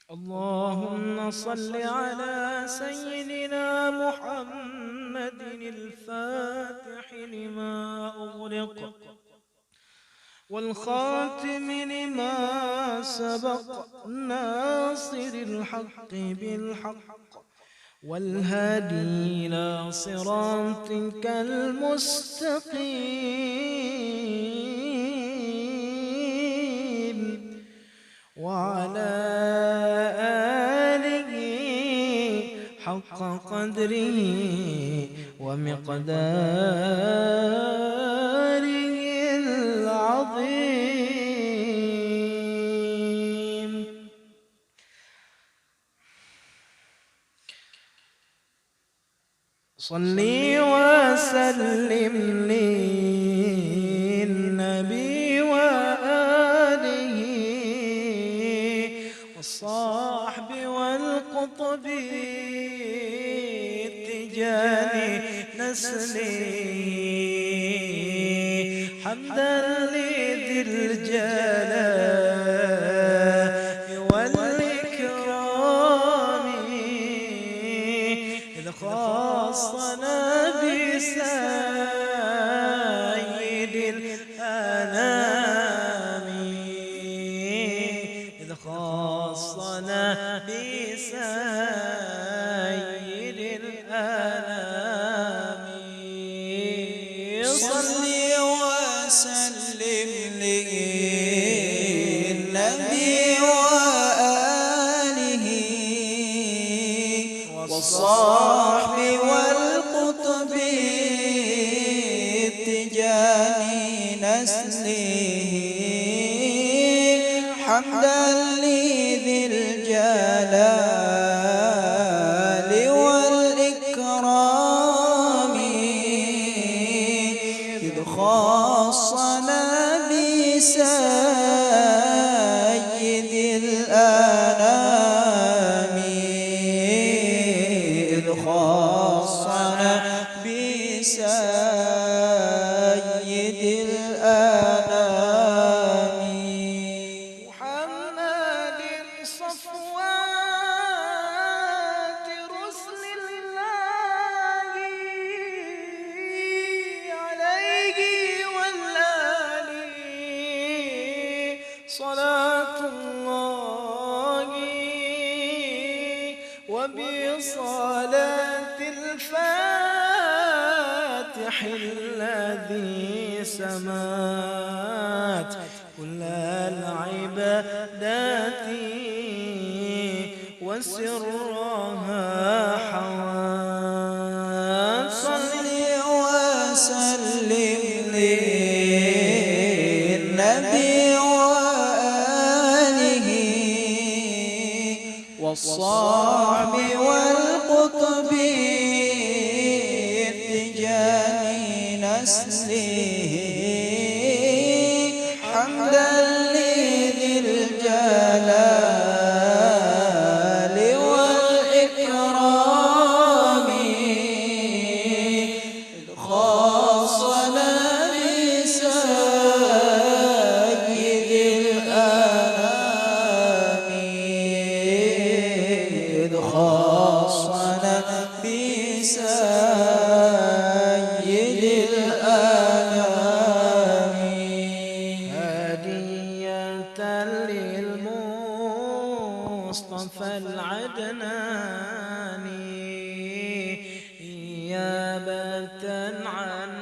اللهم صل على سيدنا محمد الفاتح لما أغلق والخاتم لما سبق ناصر الحق بالحق والهادي إلى صراطك المستقيم وعلى آله حق قدره ومقداره العظيم. صلي وسلم للنبي وآله والصحب والقطب التجاني نسلي حمدا لذي الجلال والإكرام إذ خاصنا بسيد الأنام إذ خاصنا بسيد الأنام. صل وسلم للنبي وآله والصحب والقطب التجاني نسله حمدا لذي الجلال والإكرام إذ خاصنا بسيد الأنام إذ خاصنا بسيد الأنام محمد صفوات رسل الله عليه والآل صلاة الله وبصلاة الفاتح الذي سمات كل العبادات وسرها حوات. صل وسلم للنبي وآله والصحب والقطب التجاني نسله حمدا لذي الجلال والإكرام إذ خاصنا بسيد الأنام إذ خاصنا بسيد الأنام هدية للمصطفى العدناني نيابة عن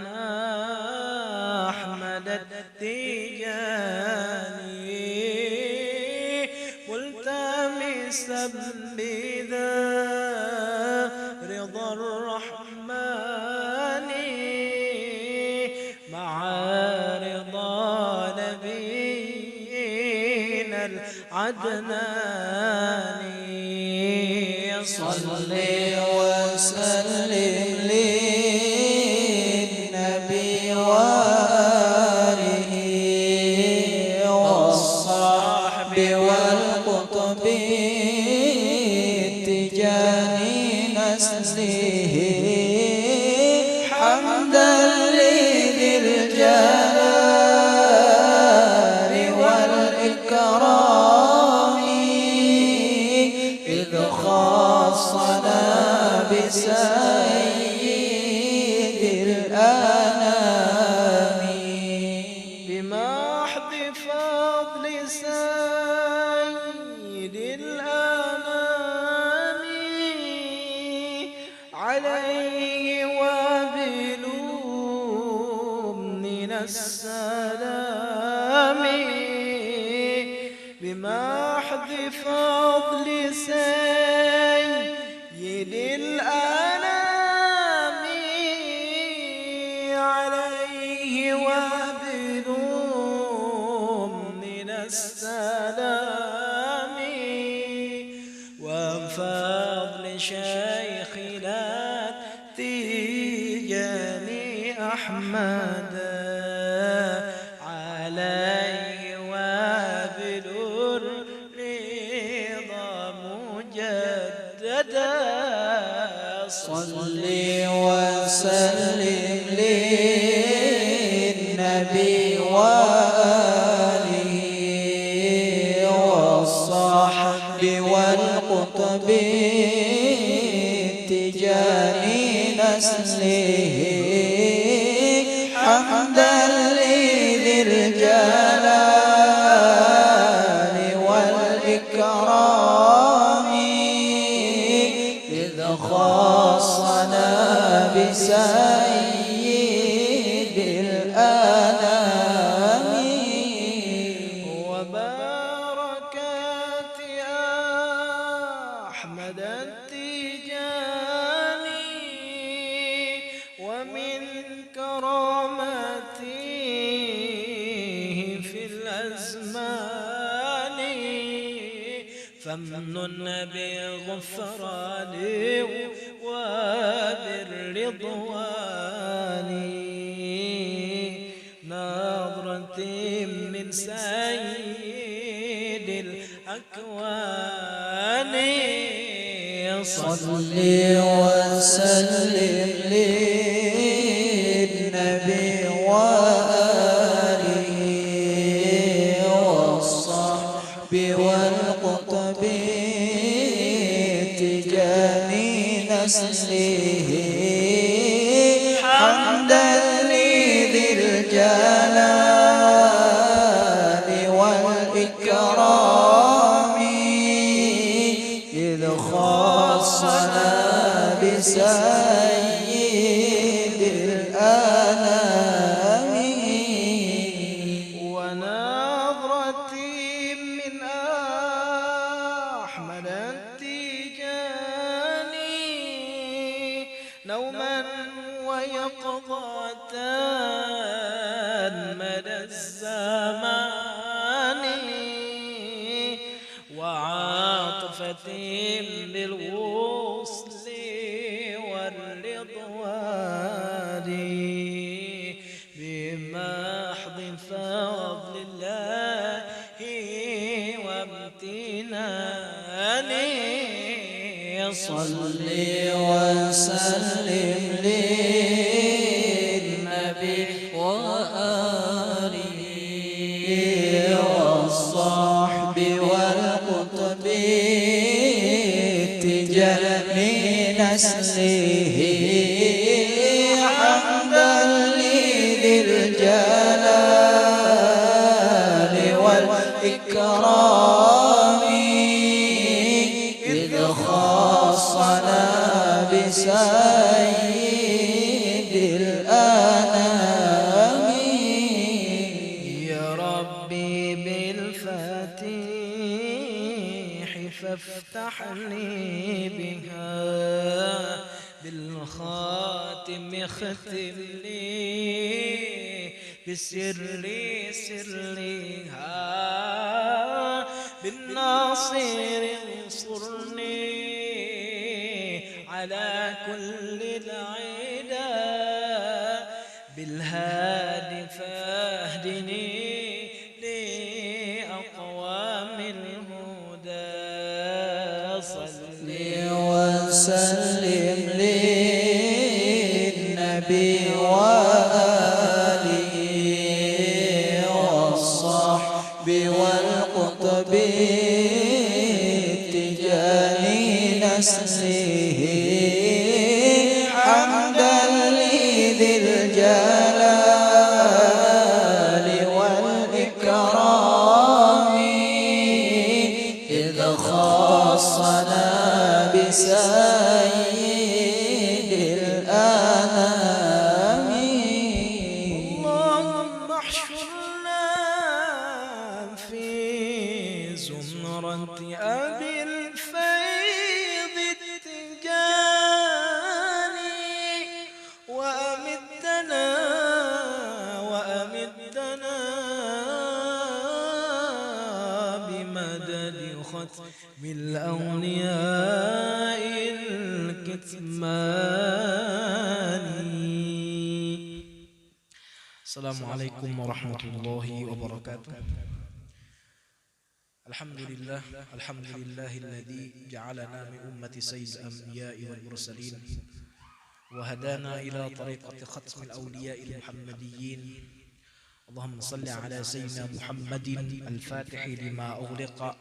أحمد التجاني ملتمسا بذا رضا الرحمن مع رضا نبينا العدناني. صل وسلم للنبي وآله والصحب والقطب التجاني نسله حمدا لذي الجلال والإكرام السلام بمحض فضل سيد الأنام عليه وبدون من السلام وفضل شيخنا التجاني أحمد عليه وبدون رضا مجددا صل وسلم للنبي وآله والصحب والقطب تجاني نسله حمدا لذي الجلال والإكرام إذ خصنا بسيد الأنام وبركات أحمد التجاني ومن كرامته في الأزمان فمن بغفران وبالرضوان نظرة من سيد الأكوان صل وسلم للنبي وآله والصحب والقطب تجاني نسله حمدا لذي الجلال والإكرام إذ خصنا بسيد الأنام ونظرتي من أحمد التجاني نوما ويقظة مدى الزمان وعاطفة بالوصل والرضوان بمحض فضل الله وامتنانه صل وسلم للنبي وآله والصحب والقطب تجاني نسله حمدا لذي الجلال والإكرام إذ خصنا بسيد الأنام يا ربي بالفاتح فافتح لي بها بالخاتم ختم لي بسر سرها بالناصر انصرني على كل العدا بالهادي فاهدني لأقوام الهدى صل وسلم للنبي وآله والصحب والقطب تجاني نسله حمدا لذي الجلال والإكرام إذ خصنا بسيد الأنام اللهم حضرة أبي الفيض التجاني وأمدنا بمدد ختم الأولياء الكتماني. السلام عليكم ورحمة الله وبركاته. الحمد لله الذي جعلنا من أمة سيد الأنبياء والمرسلين وهدانا إلى طريقة ختم الأولياء المحمديين. اللهم صل على سيدنا محمد الفاتح لما أغلق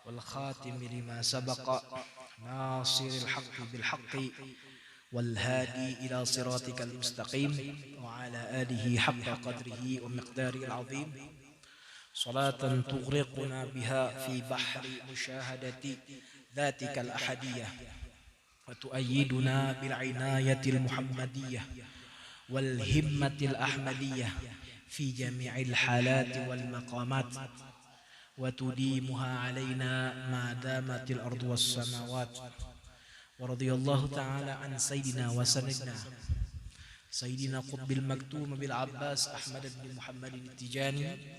والخاتم لما سبق ناصر الحق بالحق والهادي إلى صراطك المستقيم وعلى آله حق قدره ومقداره العظيم. صلاة تغرقنا بها في بحر مشاهدة ذاتك الأحدية وتؤيدنا بالعناية المحمدية والهمة الأحمدية في جميع الحالات والمقامات وتديمها علينا ما دامت الأرض والسماوات. ورضي الله تعالى عن سيدنا وسندنا سيدنا قطب المكتوم بالعباس أحمد بن محمد التجاني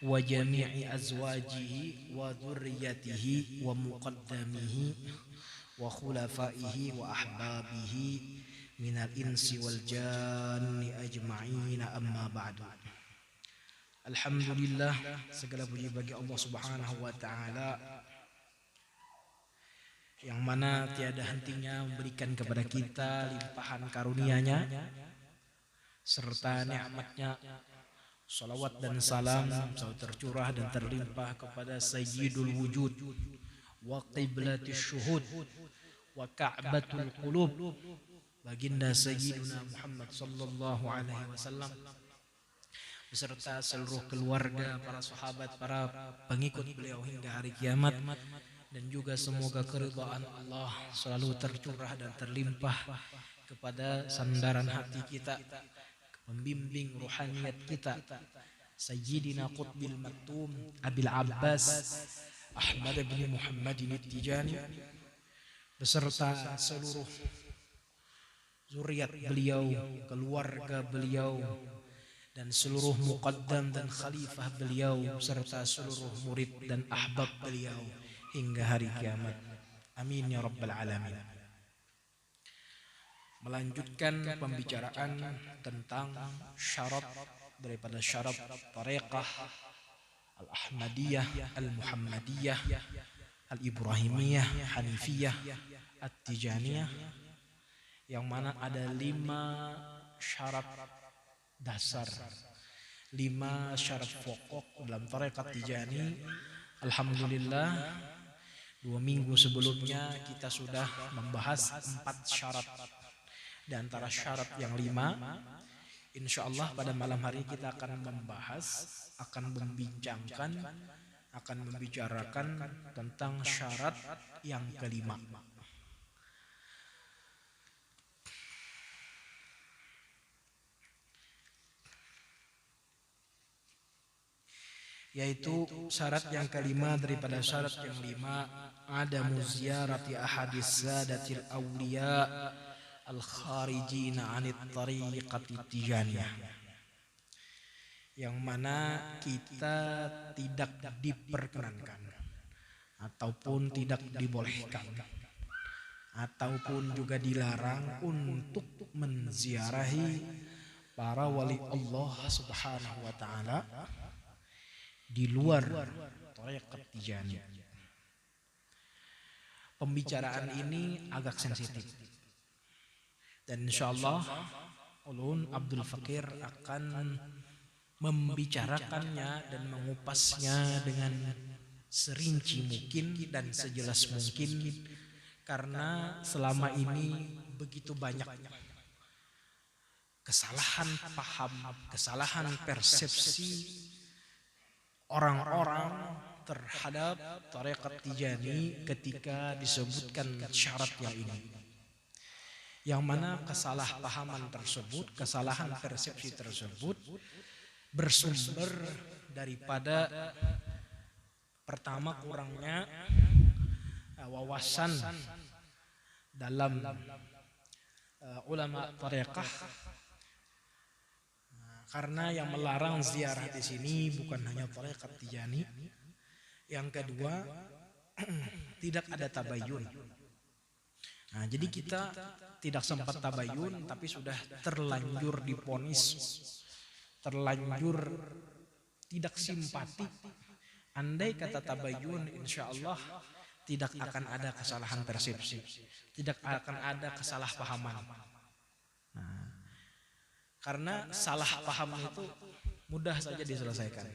وجميع أزواجه وذريته ومقدمه وخلفائه وأحبابه من الإنس والجان أجمعين. أما بعد. Alhamdulillah, segala puji bagi Allah Subhanahu wa Ta'ala yang mana tiada hentinya memberikan kepada kita limpahan karunia-Nya serta nikmat-Nya. Salawat dan salam selalu tercurah dan terlimpah kepada Sayyidul Wujud wa Qiblatis Syuhud wa Ka'batul Qulub, baginda Sayyiduna Muhammad sallallahu alaihi wasallam beserta seluruh keluarga, para sahabat, para pengikut beliau hingga hari kiamat. Dan juga semoga keridhaan Allah selalu tercurah dan terlimpah kepada sandaran hati kita, pembimbing ruhaniyat kita, Sayyidina Qutbil Maktum Abil Abbas Ahmad bin Muhammadin Tijani beserta seluruh zuriat beliau, keluarga beliau, dan seluruh muqaddam dan khalifah beliau serta seluruh murid dan ahbab beliau hingga hari kiamat. Amin ya rabbal alamin. Melanjutkan pembicaraan tentang syarat daripada syarat tariqah al-Ahmadiyah, al-Muhammadiyah, al-Ibrahimiyah, Hanifiyah, at-Tijaniyah, yang mana ada 5 syarat dasar, 5 syarat pokok dalam tarekat Tijani. Alhamdulillah, 2 minggu sebelumnya kita sudah membahas 4 syarat. Di antara syarat yang 5, insya Allah pada malam hari kita akan membahas, akan membincangkan, akan membicarakan tentang syarat yang kelima, yaitu syarat yang kelima daripada syarat yang 5 ada muziarati ahadis sadatil awliya al-kharijina anit tariqati tijaniyah, yang mana kita tidak diperkenankan ataupun tidak dibolehkan ataupun juga dilarang untuk menziarahi para wali Allah Subhanahu wa Ta'ala di luar tarekat Tijani. Pembicaraan ini agak sensitif dan insyaallah Ulun Abdul Fakir akan membicarakannya dan mengupasnya dengan serinci mungkin dan sejelas mungkin, karena selama ini begitu banyak kesalahan paham, kesalahan persepsi orang-orang terhadap tarekat Tijani ketika disebutkan syarat yang ini, yang mana kesalahpahaman tersebut, kesalahan persepsi tersebut bersumber daripada Pertama, kurangnya wawasan dalam ulama tariqah. Karena yang melarang ziarah di sini bukan hanya tariqat Tijani. Yang kedua, tidak ada tabayun. Nah, jadi kita tidak sempat tabayun, tapi sudah terlanjur diponis, terlanjur tidak simpati. Andai kata tabayun, insya Allah tidak akan ada kesalahan persepsi, tidak akan ada kesalahpahaman. Nah, karena salah paham itu mudah saja diselesaikan.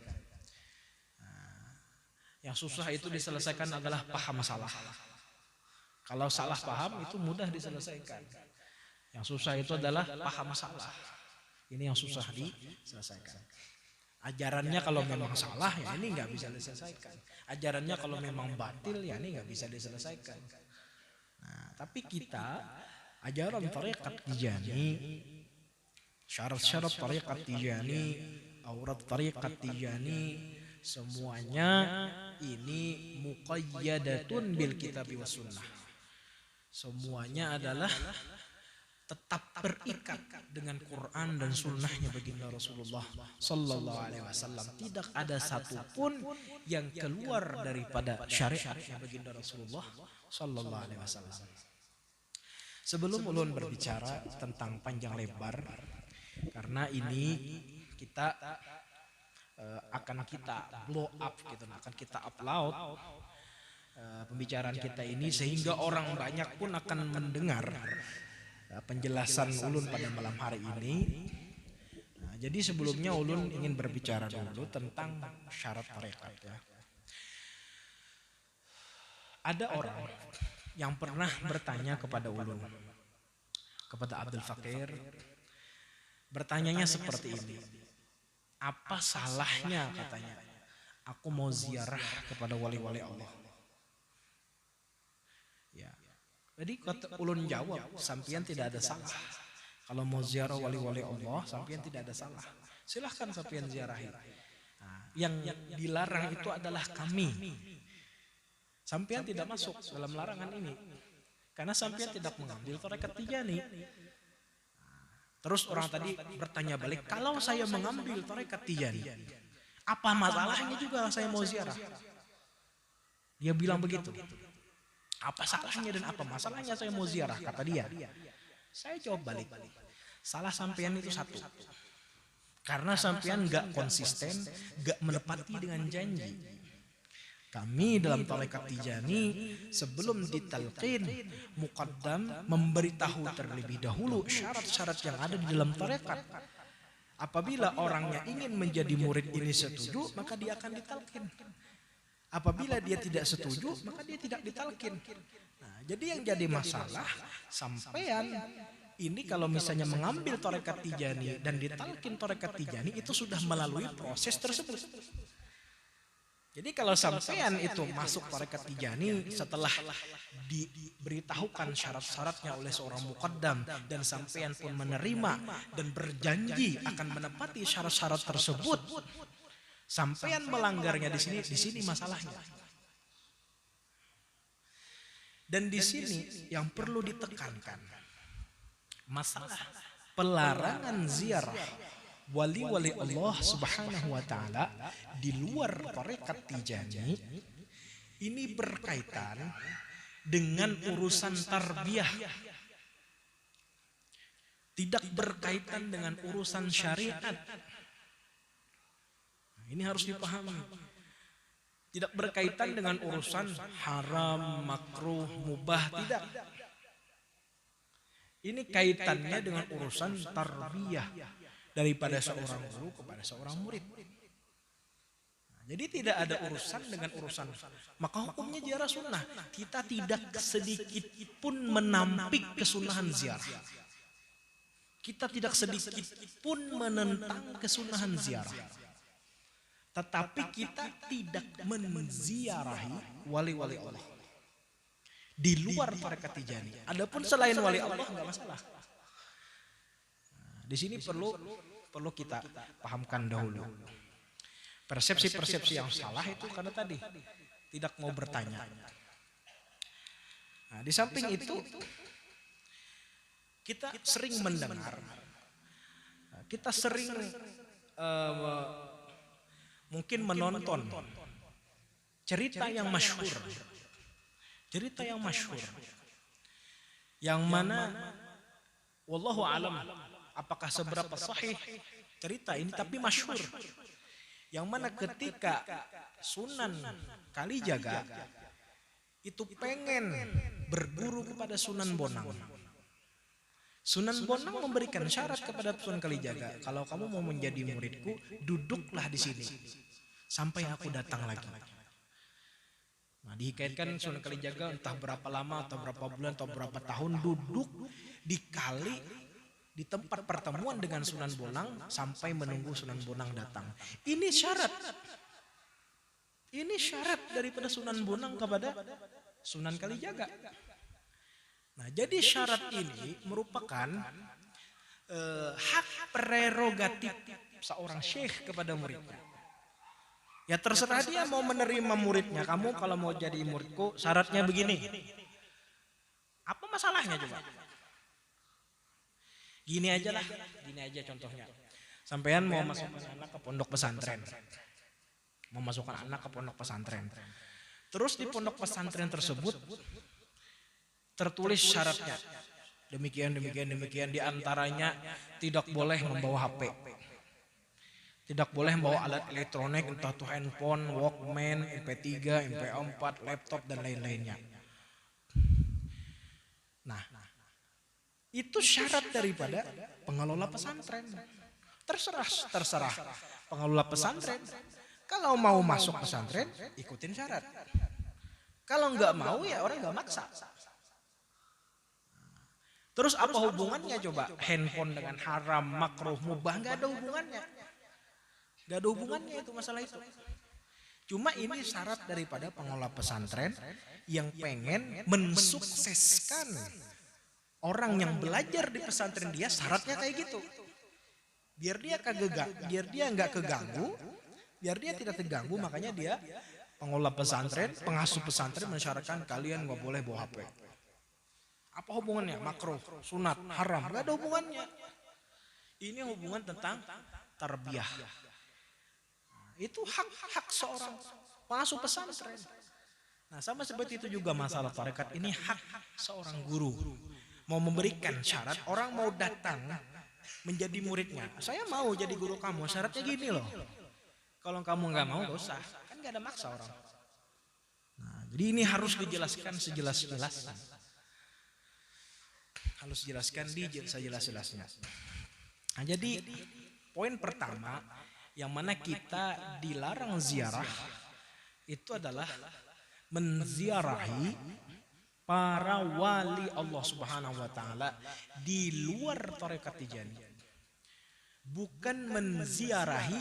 Yang susah itu diselesaikan adalah paham salah. Kalau salah paham itu mudah diselesaikan. Yang susah itu adalah paham salah. Ini yang susah diselesaikan. Ajarannya kalau memang salah, ya ini nggak bisa diselesaikan. Ajarannya kalau memang batil, ya ini nggak bisa diselesaikan. Nah, tapi kita ajaran tariqat Tijani, syarat-syarat tariqat Tijani, aurat tariqat Tijani, semuanya ini muqayyadatun bil kitabi was sunnah. Semuanya adalah tetap terikat dengan Quran dan sunnahnya baginda Rasulullah Sallallahu Alaihi Wasallam. Tidak ada satupun yang keluar daripada syariatnya baginda Rasulullah Sallallahu Alaihi Wasallam. Sebelum ulun berbicara tentang panjang lebar, karena ini kita akan kita blow up gitu, akan kita upload pembicaraan kita ini sehingga orang banyak pun akan mendengar penjelasan ulun pada malam hari ini. Nah, jadi sebelumnya ulun ingin berbicara dulu tentang syarat tarekat ya. Ada orang yang pernah bertanya kepada ulun, kepada Abdul Fakir, bertanyanya seperti ini. Apa salahnya katanya aku mau ziarah kepada wali-wali Allah? Ya. Jadi kata ulun jawab, sampian tidak ada salah. Kalau mau ziarah wali-wali Allah, sampian tidak ada salah. Silahkan sampian ziarahi. Nah, yang dilarang itu adalah kami. Sampian tidak masuk dalam larangan ini. Karena sampian tidak mengambil tarekat Tijani. Terus orang tadi bertanya balik, kalau saya mengambil tarekat Tijani, apa masalahnya juga saya mau ziarah? Dia bilang begitu. Apa salahnya dan apa masalahnya saya mau ziarah, kata dia. Saya jawab balik, salah sampean itu satu. Karena sampean gak konsisten, gak menepati dengan janji. Kami dalam tarekat Tijani sebelum ditalqin muqaddam memberitahu terlebih dahulu syarat-syarat yang ada di dalam tarekat. Apabila orangnya ingin menjadi murid ini setuju, maka dia akan ditalqin. Apabila dia tidak setuju, maka dia tidak ditalqin. Nah, jadi yang jadi masalah sampean ini kalau misalnya mengambil tarekat Tijani dan ditalqin tarekat Tijani itu sudah melalui proses tersebut. Jadi kalau sampean itu masuk tarekat Tijani setelah diberitahukan syarat-syaratnya oleh seorang muqaddam dan sampean pun menerima dan berjanji akan menepati syarat-syarat tersebut, sampean melanggarnya di sini masalahnya. Dan di sini yang perlu ditekankan masalah pelarangan ziarah wali-wali Allah Subhanahu wa taala di luar tarekat Tijani ini berkaitan dengan urusan tarbiyah. Tidak berkaitan dengan urusan syariat. Ini harus dipahami. Tidak berkaitan dengan urusan haram, makruh, mubah, tidak. Ini kaitannya dengan urusan tarbiyah daripada seorang guru kepada seorang murid. Jadi tidak ada urusan dengan urusan. Maka hukumnya ziarah sunnah. Kita tidak sedikit pun menampik kesunahan ziarah. Kita tidak sedikit pun menentang kesunahan ziarah. Tetapi kita tidak menziarahi wali-wali Allah di luar tarekat Tijani. Adapun selain wali Allah enggak masalah. Nah, di sini perlu kita pahamkan dahulu Persepsi-persepsi yang salah itu karena tadi tidak mau bertanya. Nah, di samping itu kita sering mendengar, kita sering mungkin menonton cerita yang masyhur, yang mana wallahu alam apakah seberapa sahih cerita ini, tapi masyhur, yang mana ketika Sunan Kalijaga itu pengen berguru kepada Sunan Bonang. Sunan Bonang memberikan syarat kepada Sunan Kalijaga, kalau kamu mau menjadi muridku, duduklah di sini sampai aku datang lagi. Nah, dihikaitkan Sunan Kalijaga entah berapa lama atau berapa bulan atau berapa tahun duduk di kali di tempat pertemuan dengan Sunan Bonang sampai menunggu Sunan Bonang datang. Ini syarat. Ini syarat daripada Sunan Bonang kepada Sunan Kalijaga. Nah, jadi syarat ini merupakan hak prerogatif seorang syekh kepada muridnya. Ya terserah dia mau menerima muridnya. Kamu kalau mau jadi muridku syaratnya begini. Apa masalahnya coba? Gini aja lah, gini aja contohnya. Sampean mau masukkan anak ke pondok pesantren. Mau masukkan anak ke pondok pesantren. Terus di pondok pesantren tersebut tertulis syaratnya. Demikian di antaranya tidak boleh membawa HP. Tidak boleh membawa alat elektronik entah itu handphone, Walkman, MP3, MP4, laptop dan lain-lainnya. Nah, itu syarat daripada pengelola pesantren. Terserah pengelola pesantren. Kalau mau masuk pesantren, ikutin syarat. Kalau nggak mau ya orang nggak maksa. Terus apa hubungannya coba handphone dengan haram, makruh, mubah? Nggak ada hubungannya. Nggak ada hubungannya itu masalah itu. Cuma ini syarat daripada pengelola pesantren yang pengen mensukseskan orang yang belajar di pesantren dia, syaratnya kayak gitu. Biar dia nggak keganggu, biar dia tidak terganggu, makanya dia pengelola pesantren, pengasuh pesantren mensyaratkan kalian nggak boleh bawa HP. Apa hubungannya? Makruh, sunat, haram? Gak ada hubungannya. Ini hubungan tentang tarbiyah. Itu hak seorang pengasuh pesantren. Nah, sama seperti itu juga masalah tarekat. Ini hak seorang guru. Mau memberikan syarat, orang mau datang menjadi muridnya. Saya mau jadi guru kamu, syaratnya gini loh. Kalau kamu nggak mau, gak usah. Kan gak ada maksa orang. Nah, jadi ini harus dijelaskan sejelas-jelasnya. Harus dijelaskan sejelas-jelasnya. Nah, jadi poin pertama yang mana kita dilarang ziarah itu adalah menziarahi para wali Allah Subhanahu wa taala di luar tarekat Tijani. Bukan menziarahi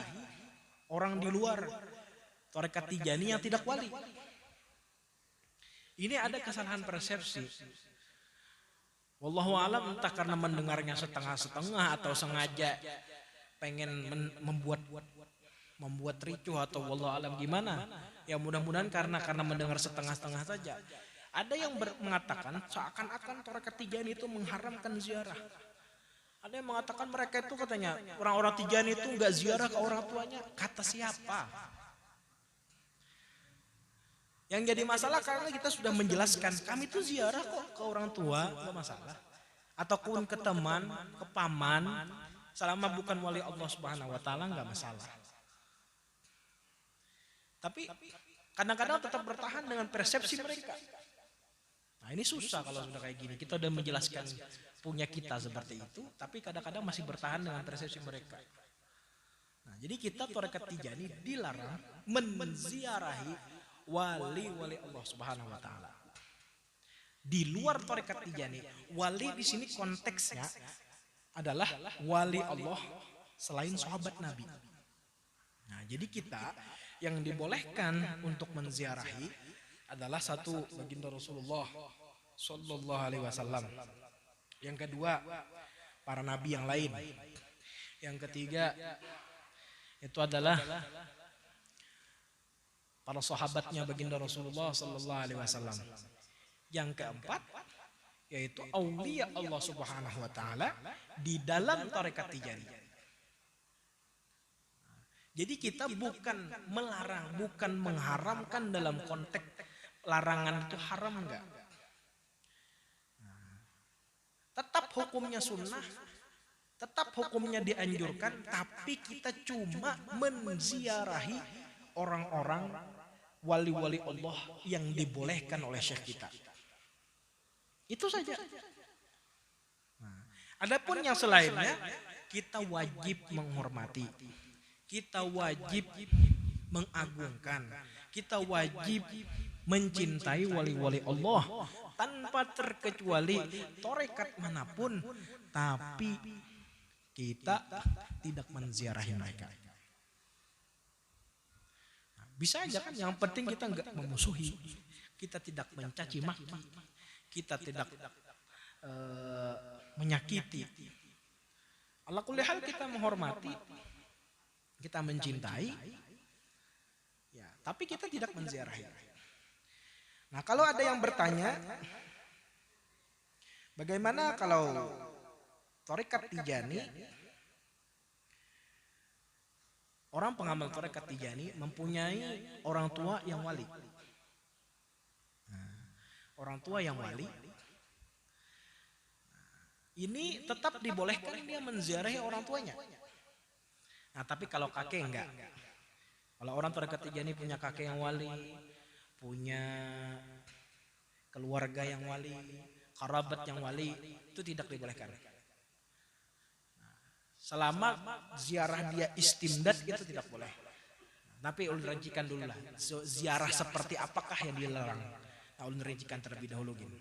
orang di luar tarekat Tijani yang tidak wali. Ini ada kesalahan persepsi. Wallahu alam, entah karena mendengarnya setengah-setengah atau sengaja pengen membuat ricuh atau wallahu alam gimana. Ya mudah-mudahan karena mendengar setengah-setengah saja. Ada yang mengatakan seakan-akan tarekat Tijani itu mengharamkan ziarah. Ada yang mengatakan mereka itu katanya orang-orang Tijani itu enggak ziarah ke orang tuanya. Kata siapa? Yang jadi masalah karena kita sudah menjelaskan kami itu ziarah kok ke orang tua, enggak masalah. Ataupun ke teman, ke paman, selama bukan wali Allah Subhanahu wa taala enggak masalah. Tapi kadang-kadang tetap bertahan dengan persepsi mereka. Nah, ini susah kalau sudah kayak gini. Kita sudah menjelaskan punya kita seperti itu, tapi kadang-kadang masih bertahan dengan persepsi mereka. Nah, jadi kita tarekat Tijani dilarang menziarahi wali-wali Allah Subhanahu wa taala. Di luar tarekat Tijani, wali di sini konteksnya adalah wali Allah selain sahabat Nabi. Nah, jadi kita yang dibolehkan untuk menziarahi adalah satu baginda Rasulullah sallallahu alaihi wasallam. Yang kedua, para nabi yang lain. Yang ketiga itu adalah para sahabatnya baginda Rasulullah sallallahu alaihi wasallam. Yang keempat yaitu aulia Allah Subhanahu wa taala di dalam tarekat Tijaniyah. Jadi kita bukan melarang, bukan mengharamkan dalam konteks larangan itu haram enggak. Tetap hukumnya sunnah, tetap hukumnya dianjurkan, tapi kita cuma menziarahi orang-orang wali-wali Allah yang dibolehkan oleh syekh kita. Itu saja. Adapun yang selainnya kita wajib menghormati, kita wajib mengagungkan, kita wajib mencintai wali-wali Allah tanpa terkecuali tarekat manapun, tapi kita tidak menziarahi mereka. Bisa aja kan, yang penting kita enggak memusuhi, kita tidak mencaci maki, kita tidak menyakiti. Ala kulli hal kita menghormati, kita mencintai, ya, tapi kita tidak menziarahi. Nah, kalau ada yang bertanya, bagaimana kalau tarekat Tijani, orang pengamal tarekat Tijani mempunyai orang tua yang wali. Orang tua yang wali ini tetap dibolehkan dia menziarahi orang tuanya. Nah, tapi kalau kakek enggak. Kalau orang tarekat Tijani punya kakek yang wali, punya keluarga yang wali, kerabat yang wali, itu tidak dibolehkan. Selama ziarah dia istimdad itu tidak boleh. Tapi ulun rincikan dulu lah, ziarah seperti apakah yang dilarang. Nah, ulun rincikan terlebih dahulu gini.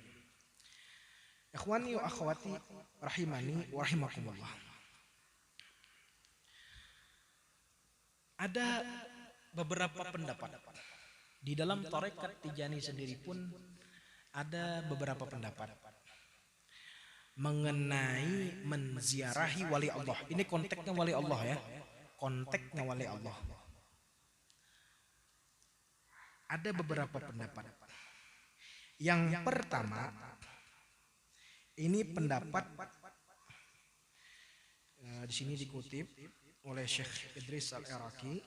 Ikhwani wa akhwati rahimani wa rahimakumullah. Ada beberapa pendapat. Di dalam tarekat Tijani sendiri pun ada beberapa pendapat mengenai menziarahi wali Allah. Ini konteksnya wali Allah ya. Konteksnya wali Allah. Ada beberapa pendapat. Yang pertama, ini pendapat di sini dikutip oleh Syekh Idris Al-Iraqi.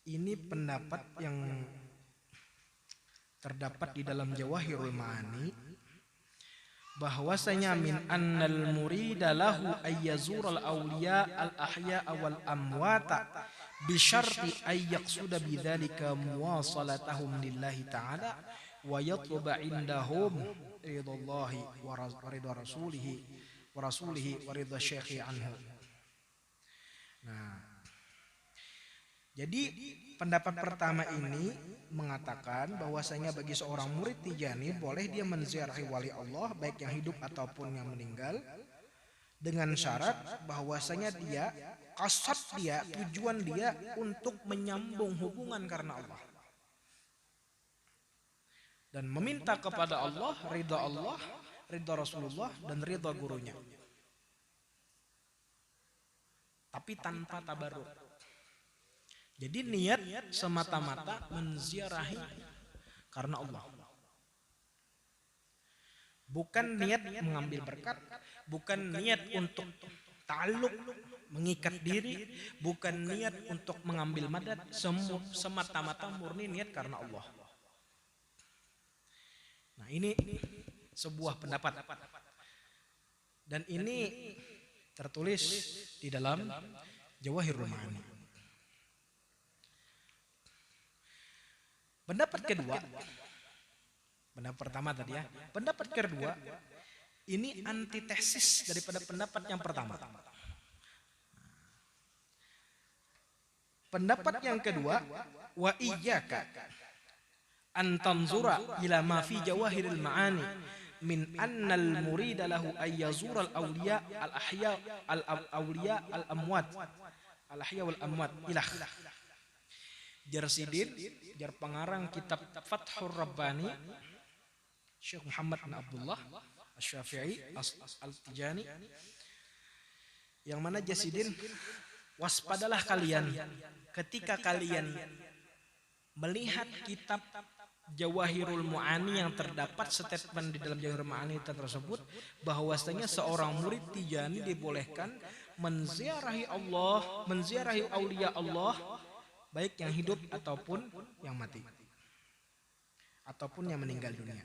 Ini pendapat yang terdapat di dalam Jawahirul Ma'ani, bahwasanya min annal murida lahu ayyazural awliya al ahya wal amwata bi syarti ay yaqsuda bidzalika muwasalatahum lillahi ta'ala wa yatluba indahum ridallahi wa ridha rasulihi wa ridha syekhi anhu. Nah, jadi pendapat pertama ini mengatakan bahwasanya bagi seorang murid Tijani boleh dia menziarahi wali Allah baik yang hidup ataupun yang meninggal, dengan syarat bahwasanya dia kasat dia, tujuan dia untuk menyambung hubungan karena Allah dan meminta kepada Allah, ridha Rasulullah dan ridha gurunya, tapi tanpa tabarruk. Jadi niat semata-mata menziarahi karena Allah. Bukan niat mengambil berkat, bukan niat untuk ta'alluq, mengikat diri, bukan niat untuk mengambil madad, semata-mata murni niat karena Allah. Nah, ini sebuah pendapat. Dan ini tertulis di dalam Jawahirul Ma'ani. Pendapat kedua, pendapat pertama tadi ya. Pendapat kedua ini antitesis daripada pendapat yang pertama. Pendapat yang kedua, wa iyyaka an tanzura ila ma fi jawahiril ma'ani min annal murida lahu ayyazura al awliya al ahya al awliya al amwat al ahya wal amwat ilah. Jarsidin, jar pengarang kitab Fathur Rabbani, Syekh Muhammad bin Abdullah Asy-Syafi'i Al-Tijani, yang mana Jarsidin, waspadalah kalian ketika kalian melihat kitab Jawahirul Ma'ani yang terdapat statement di dalam Jawahirul Ma'ani tersebut bahwasanya seorang murid Tijani dibolehkan menziarahi Allah, menziarahi aulia Allah, baik yang hidup ataupun yang mati, ataupun yang meninggal dunia.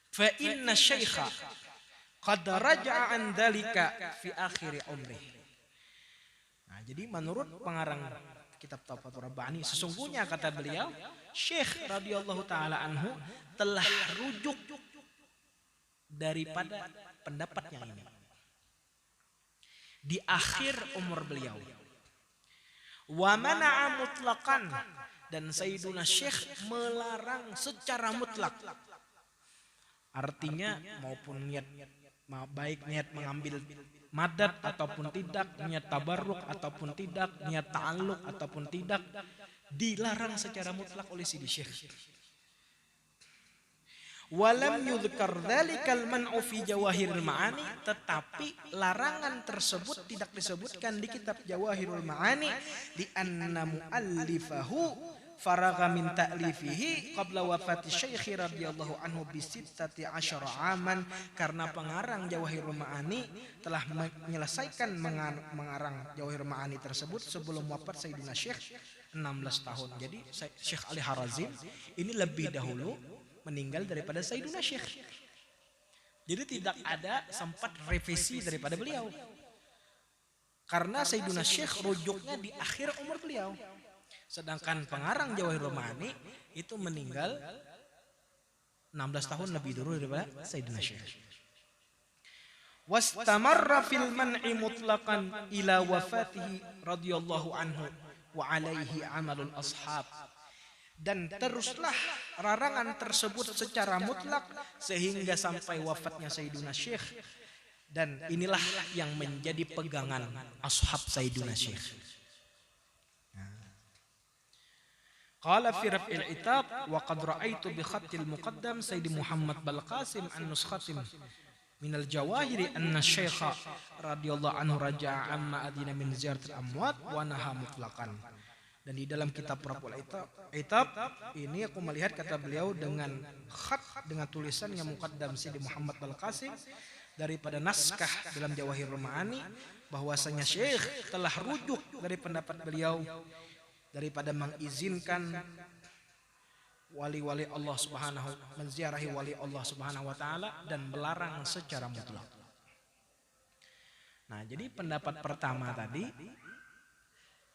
Fa inna syaikha qad raja'a an dzalika fi akhir umri. Nah, jadi menurut pengarang kitab Tuhfatur Rabbani, sesungguhnya kata beliau, Syekh radhiyallahu taala anhu telah rujuk daripada pendapatnya ini di akhir umur beliau. Wa mana'a mutlaqan, dan Sayyiduna Syekh melarang secara mutlak. Artinya maupun niat baik niat mengambil madad ataupun tidak, niat tabarruk ataupun tidak, niat ta'alluq ataupun tidak, dilarang secara mutlak oleh Sidi Syekh. Walam yudhkar dzalikal man'u fi Jawahirul Ma'ani, tetapi larangan tersebut tidak disebutkan di kitab Jawahirul Ma'ani di anna muallifahu faragha min ta'lifihi qabla wafati Syekh radhiyallahu anhu bi 16 aman, karena pengarang Jawahirul Ma'ani telah menyelesaikan mengarang Jawahirul Ma'ani tersebut sebelum wafat Sayyidina Syekh 16 tahun. Jadi Syekh Ali Harazim ini lebih dahulu meninggal daripada Sayyidina Syekh. Jadi tidak ada sempat revisi daripada beliau. Karena Sayyidina Syekh rujuknya di akhir umur beliau. Sedangkan pengarang Jawahirul Ma'ani itu meninggal 16 tahun lebih dulu daripada Sayyidina Syekh. Wastamarra fil man'i mutlaqan ila wafatihi radhiyallahu anhu wa alaihi amalul ashab. Dan teruslah larangan tersebut secara mutlak sehingga sampai wafatnya Sayyidina Syekh, dan inilah yang menjadi pegangan ashab Sayyidina Syekh. Qala fi raf'il itab wa qad ra'aitu bi khatil muqaddam Sayyid Muhammad Balqasim an nuskhatim min al-jawahiri anna Syekh radhiyallahu anhu raja'a amma adina min ziyaratil amwat wa naha mutlaqan. Dan di dalam kitab Raf'ul Itab ini aku melihat kata beliau dengan khat, dengan tulisan yang muqaddam Sayyid Muhammad Balqasim daripada naskah dalam Jawahirul Ma'ani bahwasanya Syekh telah rujuk dari pendapat beliau daripada mengizinkan wali-wali Allah Subhanahu, menziarahi wali Allah Subhanahu wa taala, dan melarang secara mutlak. Nah, jadi pendapat pertama tadi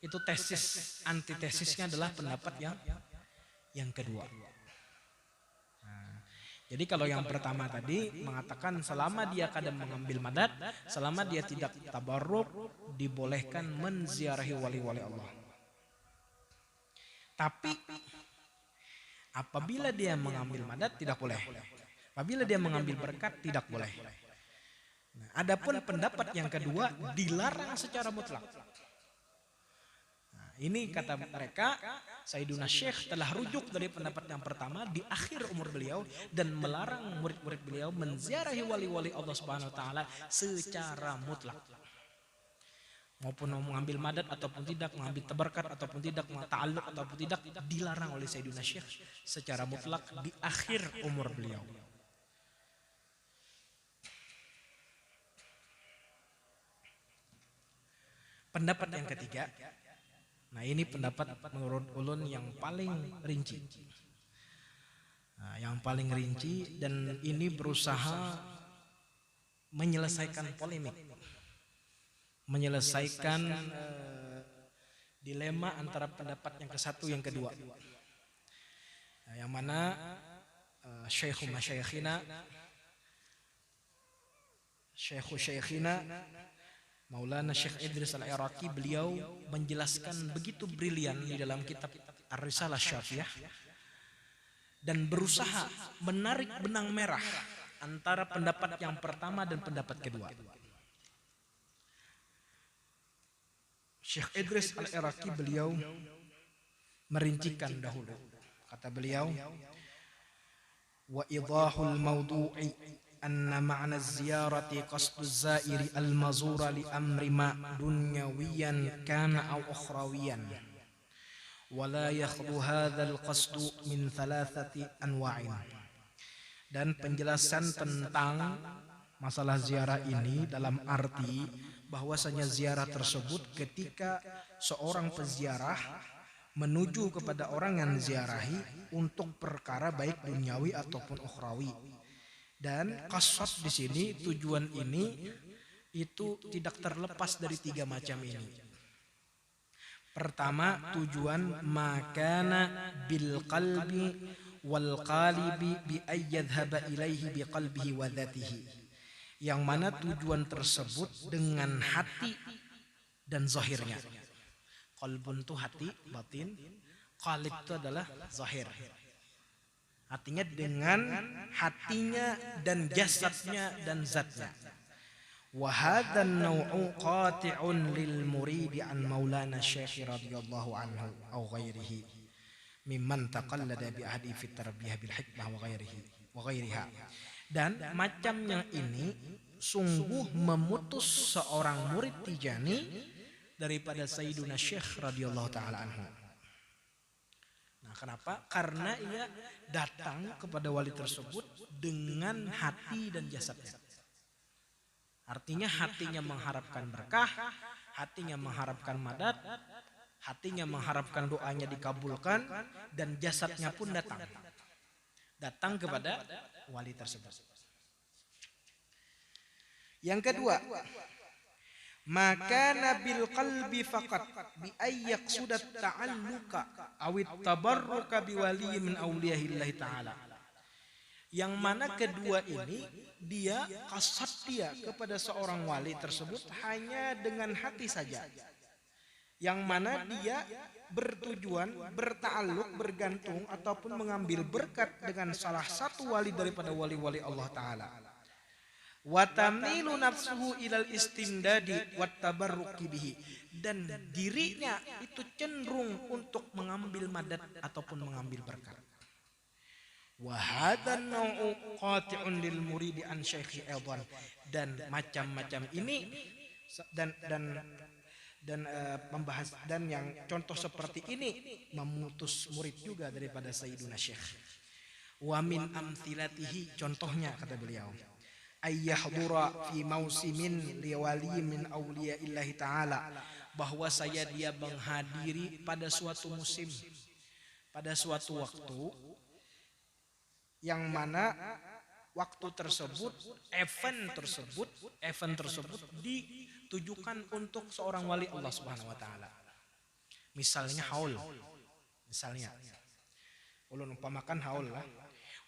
itu tesis, antitesisnya adalah pendapat yang kedua. Nah, jadi kalau yang pertama tadi mengatakan selama dia kadang mengambil madad, selama dia tidak tabarruk, dibolehkan menziarahi wali-wali Allah. Tapi apabila dia mengambil madad tidak boleh. Apabila dia mengambil berkat tidak boleh. Nah, adapun pendapat yang kedua dilarang secara mutlak. Nah, ini kata mereka Sayyiduna Syekh telah rujuk dari pendapat yang pertama di akhir umur beliau dan melarang murid-murid beliau menziarahi wali-wali Allah Subhanahu wa taala secara mutlak. Maupun mau mengambil madad ataupun tidak, mengambil tabarkat ataupun tidak, ta'alluq ataupun tidak, dilarang oleh Sayyidina Syekh secara mutlak di akhir umur beliau. Pendapat yang ketiga, nah ini pendapat menurut ulun yang paling rinci. Nah, yang paling rinci, dan ini berusaha menyelesaikan polemik, menyelesaikan dilema antara pendapat yang ke satu yang kedua. Nah, yang mana Syekhu Masyayikhina Maulana Syekh Idris Al-Iraqi, beliau menjelaskan begitu brilian di dalam kitab Ar-Risalah Syafiyah dan berusaha menarik benang merah antara pendapat yang pertama dan pendapat kedua. Syekh Idris Al-Iraqi beliau merincikan dahulu. Kata beliau, wa idahul mawdu'i anna ma'na ziyarati qasdu zairi al-mazura li amri ma dunyawiyan kana aw ukhrawiyan wala yakhlu hadzal qasdu min thalathati anwa'in. Dan penjelasan tentang masalah ziarah ini dalam arti bahwasanya ziarah tersebut ketika seorang peziarah menuju kepada orang yang ziarahi untuk perkara baik duniawi ataupun ukhrawi. Dan qasad di sini, tujuan ini itu tidak terlepas dari tiga macam ini. Pertama, tujuan makana bil qalbi wal qalibi bi ayyadhhaba ilaihi bi qalbihi wa dhatihi. Yang mana tujuan tersebut dengan hati dan zahirnya. Qalbun itu hati, batin. Qalib itu adalah zahir. Artinya dengan hatinya dan jasadnya dan zatnya. Wa hadzal naw'u qati'un lil muridi an Maulana Syekh radhiyallahu anhu aw ghairihi mimman taqallada bi ahdi fi tarbiyah bil hikmah wa ghairiha. Dan macam yang ini sungguh memutus seorang murid Tijani daripada Sayyiduna Syekh radhiyallahu taala anhu. Nah, kenapa? Karena ia datang kepada wali tersebut dengan hati dan jasadnya. Artinya hatinya mengharapkan berkah, hatinya mengharapkan madad, hatinya mengharapkan doanya dikabulkan, dan jasadnya pun datang kepada wali tersebut. Yang kedua, maka nabil qalbi faqat bi ayyak sudat ta'alluqa awit tabarruka bi wali min awliyahillahi ta'ala. Yang mana kedua ini dia kasat dia kepada seorang wali tersebut hanya dengan hati saja. Yang mana dia bertujuan, berta'alluq, bergantung ataupun mengambil berkat dengan salah satu wali daripada wali-wali Allah Ta'ala. Wa tamilu nafsuhu ilal istimdadi wat tabarruki bihi, dan dirinya itu cenderung untuk mengambil madad ataupun mengambil berkat. Wa hadan nau'u qati'un lil muridi an syekhi aidan, dan macam-macam ini dan membahas dan yang contoh seperti ini memutus murid juga daripada Sayyiduna Syekh. Wa min amthilatihi, contohnya kata beliau, ayyahdura fi mausimin liwali min awliya illahi ta'ala, bahwa saya dia menghadiri pada suatu musim, pada suatu waktu, yang mana waktu tersebut, event tersebut ditujukan untuk seorang wali Allah Subhanahu wa taala. Misalnya haul. Misalnya ulun umpamakan haul lah.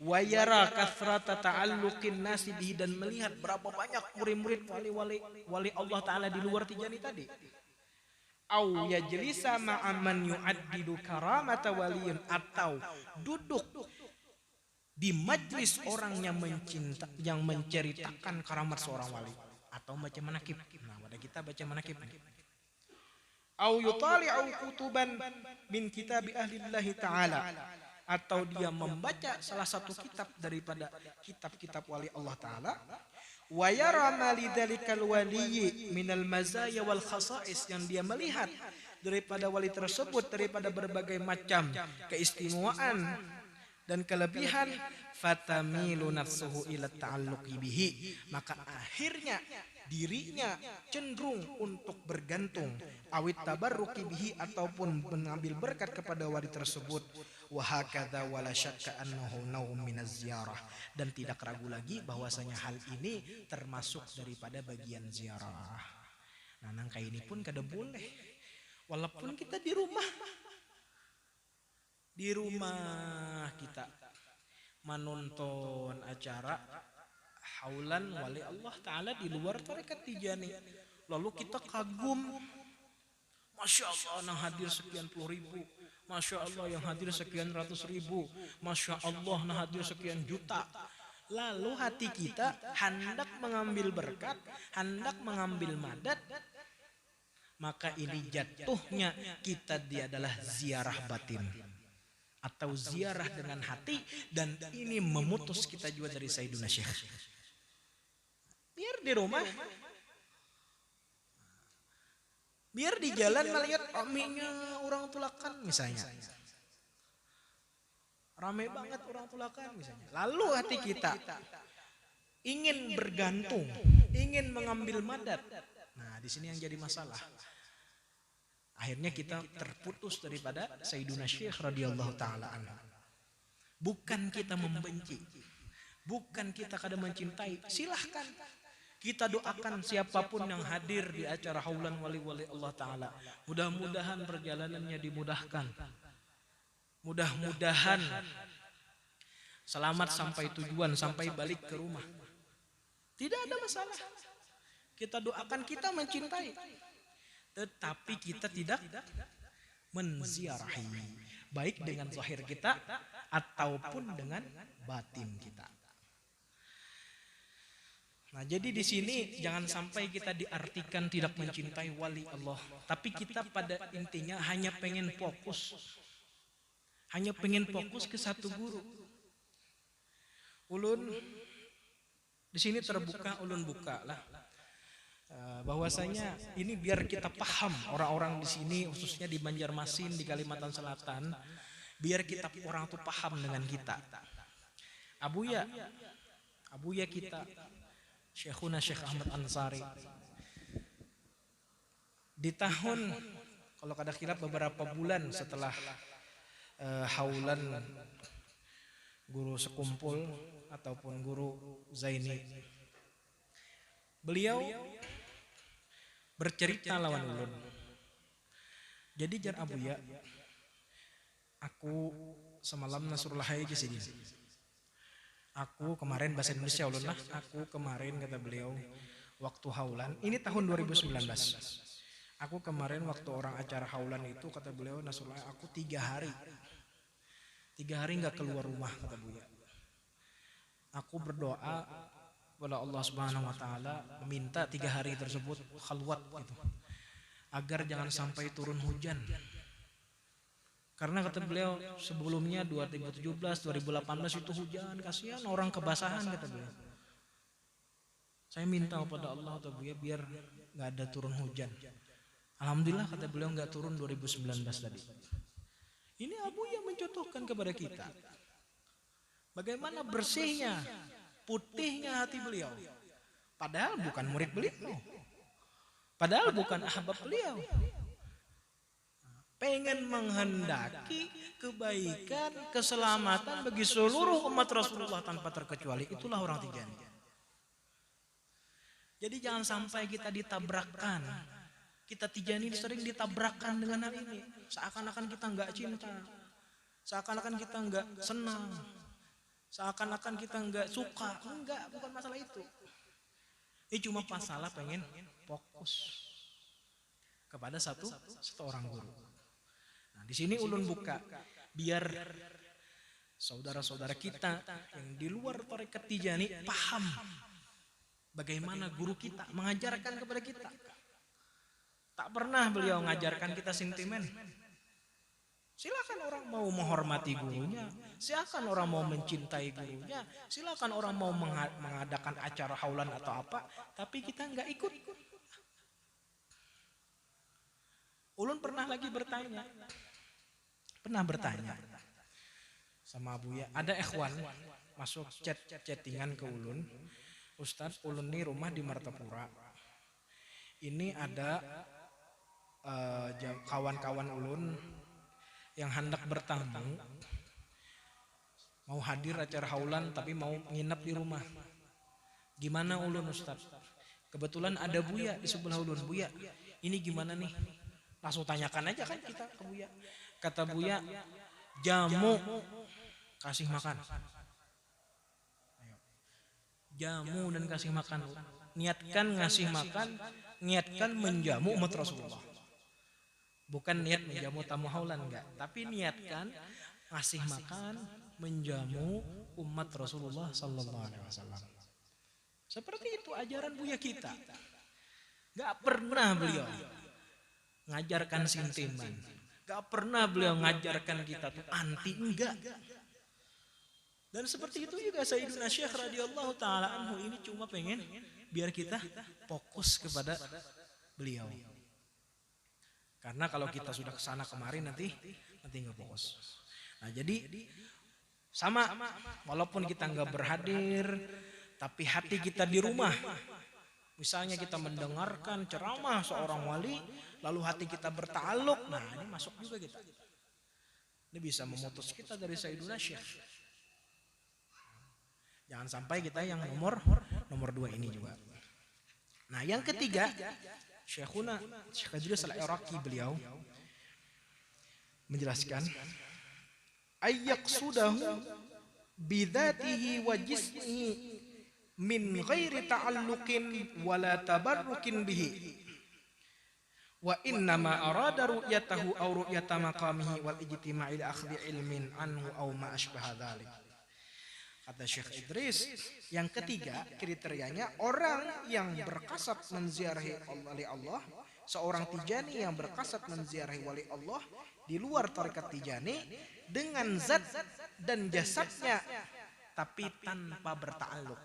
Wa yara kathrata ta'alluqin nasi bihi, dan melihat berapa banyak murid-murid wali Allah taala di luar Tijani tadi. Au yajlisa ma'a man yu'addidu karamata waliyin, atau duduk di majlis orang yang menceritakan karamat seorang wali, atau baca manakib. Nah, pada kita baca manakib. Au yutali'u kutuban min kitabi ahlillahi ta'ala, atau dia membaca salah satu kitab daripada kitab-kitab wali Allah Ta'ala. Wa yara ma lidzalikal waliyyi minal mazaya wal khasa'is, yang dia melihat daripada wali tersebut daripada berbagai macam keistimewaan dan kelebihan. Fatamilu nafsuhu ila ta'alluqi bihi, maka akhirnya dirinya cenderung untuk bergantung, awit tabarruki bihi, ataupun mengambil berkat kepada wali tersebut. Wa hakadha wala syakka annahu nawm minaz ziarah, dan tidak ragu lagi bahwasanya hal ini termasuk daripada bagian ziarah. Nah, nangka ini pun kada boleh, walaupun kita di rumah kita menonton acara haulan wali Allah Ta'ala di luar tarekat Tijani, lalu kita kagum, Masya Allah yang hadir sekian puluh ribu, Masya Allah yang hadir sekian ratus ribu, Masya Allah yang hadir sekian juta. Lalu hati kita hendak mengambil berkat, hendak mengambil madad, maka ini jatuhnya kita dia adalah ziarah batin atau ziarah dengan hati, dan ini memutus kita juga dari Sayyiduna Syekh. Biar di rumah Biar di jalan melihat ramenya orang tulakan misalnya. Ramai banget orang tulakan misalnya. Lalu hati kita ingin bergantung, ingin mengambil madat. Nah, di sini yang jadi masalah. Akhirnya kita terputus daripada Sayyiduna Syekh radhiyallahu taala anhu. Bukan kita membenci, bukan kita kada mencintai. Silahkan kita doakan siapapun yang hadir di acara haulan wali-wali Allah taala. Mudah-mudahan perjalanannya dimudahkan. Mudah-mudahan selamat sampai tujuan, sampai balik ke rumah. Tidak ada masalah. Kita doakan, kita mencintai. Tetapi kita tidak menziarahi. Baik dengan zahir kita ataupun dengan batin kita. Nah, jadi di sini jangan sampai kita diartikan tidak mencintai wali Allah. Tapi kita pada intinya hanya pengen fokus. Hanya pengen fokus ke satu guru. Ulun di sini terbuka, ulun buka lah. Bahwasanya ini biar kita paham orang-orang di sini, khususnya di Banjarmasin, di Kalimantan Selatan, biar kita orang tuh paham dengan kita. Abuya kita, Syekhuna Syekh Ahmad Ansari. Di tahun, kalau kada khilaf beberapa bulan setelah haulan guru sekumpul ataupun guru Zaini, beliau bercerita lawan ulun. Jadi jar Abuya, aku semalam Nasrullah aja sini. Aku kemarin bahasa Indonesia ulun lah. Aku kemarin kata beliau waktu haulan. Ini tahun 2019. Aku kemarin waktu orang acara haulan itu kata beliau Nasrullah, aku 3 hari. 3 hari nggak keluar rumah kata Buya. Aku berdoa kepada Allah Subhanahu Wa Taala meminta 3 hari tersebut khalwat gitu, agar jangan sampai turun hujan. Karena kata beliau sebelumnya 2017, 2018 itu hujan, kasihan orang kebasahan kata beliau. Saya minta kepada Allah kata Buya biar nggak ada turun hujan. Alhamdulillah kata beliau nggak turun 2019 tadi. Ini Abuya mencontohkan kepada kita bagaimana bersihnya, putihnya hati beliau. Padahal bukan murid beliau, padahal bukan ahbab beliau. Pengen menghendaki kebaikan, keselamatan bagi seluruh umat Rasulullah tanpa terkecuali. Itulah orang Tijani. Jadi jangan sampai kita ditabrakkan. Kita Tijani sering ditabrakkan dengan hal ini. Seakan-akan kita nggak cinta, seakan-akan kita nggak senang, seakan-akan kita nggak suka. Enggak, bukan masalah itu. Ini cuma masalah pengen fokus kepada satu orang guru. Nah, di sini ulun buka biar saudara-saudara kita yang di luar tarekat Tijani paham bagaimana guru kita mengajarkan kepada kita. Tak pernah beliau mengajarkan kita sentimen. Silakan orang mau menghormati gurunya, silakan orang mau mencintai gurunya, silakan orang mau mengadakan acara haulan atau apa, tapi kita nggak ikut. Ulun pernah bertanya sama Abuya, ada ikhwan masuk chattingan ke ulun, Ustadz, ulun nih rumah di Martapura, ini ada kawan-kawan ulun yang hendak bertamu, mau hadir acara haulan tapi mau nginep di rumah. Gimana ulun Ustaz? Kebetulan ada Buya di sebelah ulun. Buya, ini gimana nih? Langsung tanyakan aja kan kita ke Buya. Kata Buya, jamu kasih makan. Jamu dan kasih makan. Niatkan ngasih makan, niatkan menjamu umat Rasulullah. Bukan niat menjamu tamu haulan, enggak, tapi niatkan ngasih makan, menjamu umat Rasulullah sallallahu alaihi wasallam. Seperti itu ajaran Buya kita. Enggak pernah beliau ngajarkan sentimen. Enggak pernah beliau ngajarkan kita tuh anti, enggak. Dan seperti itu juga Sayyidina Syekh radhiyallahu taala anhu ini cuma pengen biar kita fokus kepada beliau. Karena kalau kita sudah kesana kemari nanti nggak fokus. Nah jadi sama, walaupun kita nggak berhadir, tapi hati kita di rumah. Misalnya kita mendengarkan ceramah seorang wali, lalu hati kita bertaluk, nah ini masuk juga kita. Ini bisa memutus kita dari Sayyiduna Syekh. Jangan sampai kita yang nomor 2 ini juga. Nah yang ketiga, Syekhuna Syekh Idris Al-Iraqi beliau menjelaskan ayyaqsudahu bidzatihi wa jismihi min ghairi ta'alluqin wala tabarrukin bihi wa innama arada ru'yatahu aw ru'yata maqamihi wal ijtima'i li akhdhi ilmin anhu aw ma asbaha dzalik. Kata Syekh Idris, yang ketiga kriterianya orang yang berkasab menziarahi wali Allah, seorang Tijani yang berkasab menziarahi wali Allah di luar tarekat Tijani dengan zat dan jasadnya, tapi tanpa berta'alluq,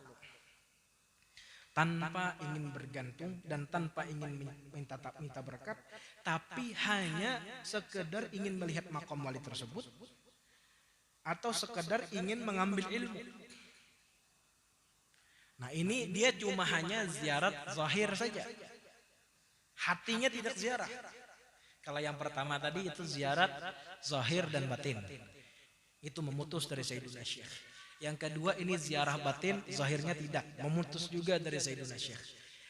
tanpa ingin bergantung dan tanpa ingin minta berkat, tapi hanya sekedar ingin melihat makom wali tersebut atau sekedar ingin mengambil ilmu. Nah ini dia cuma hanya ziarat zahir saja, hatinya tidak ziarah. Kalau yang pertama tadi itu ziarat zahir dan batin, itu memutus dari Sayyiduna Syekh. Yang kedua ini ziarah batin, zahirnya tidak, memutus juga dari Sayyiduna Syekh.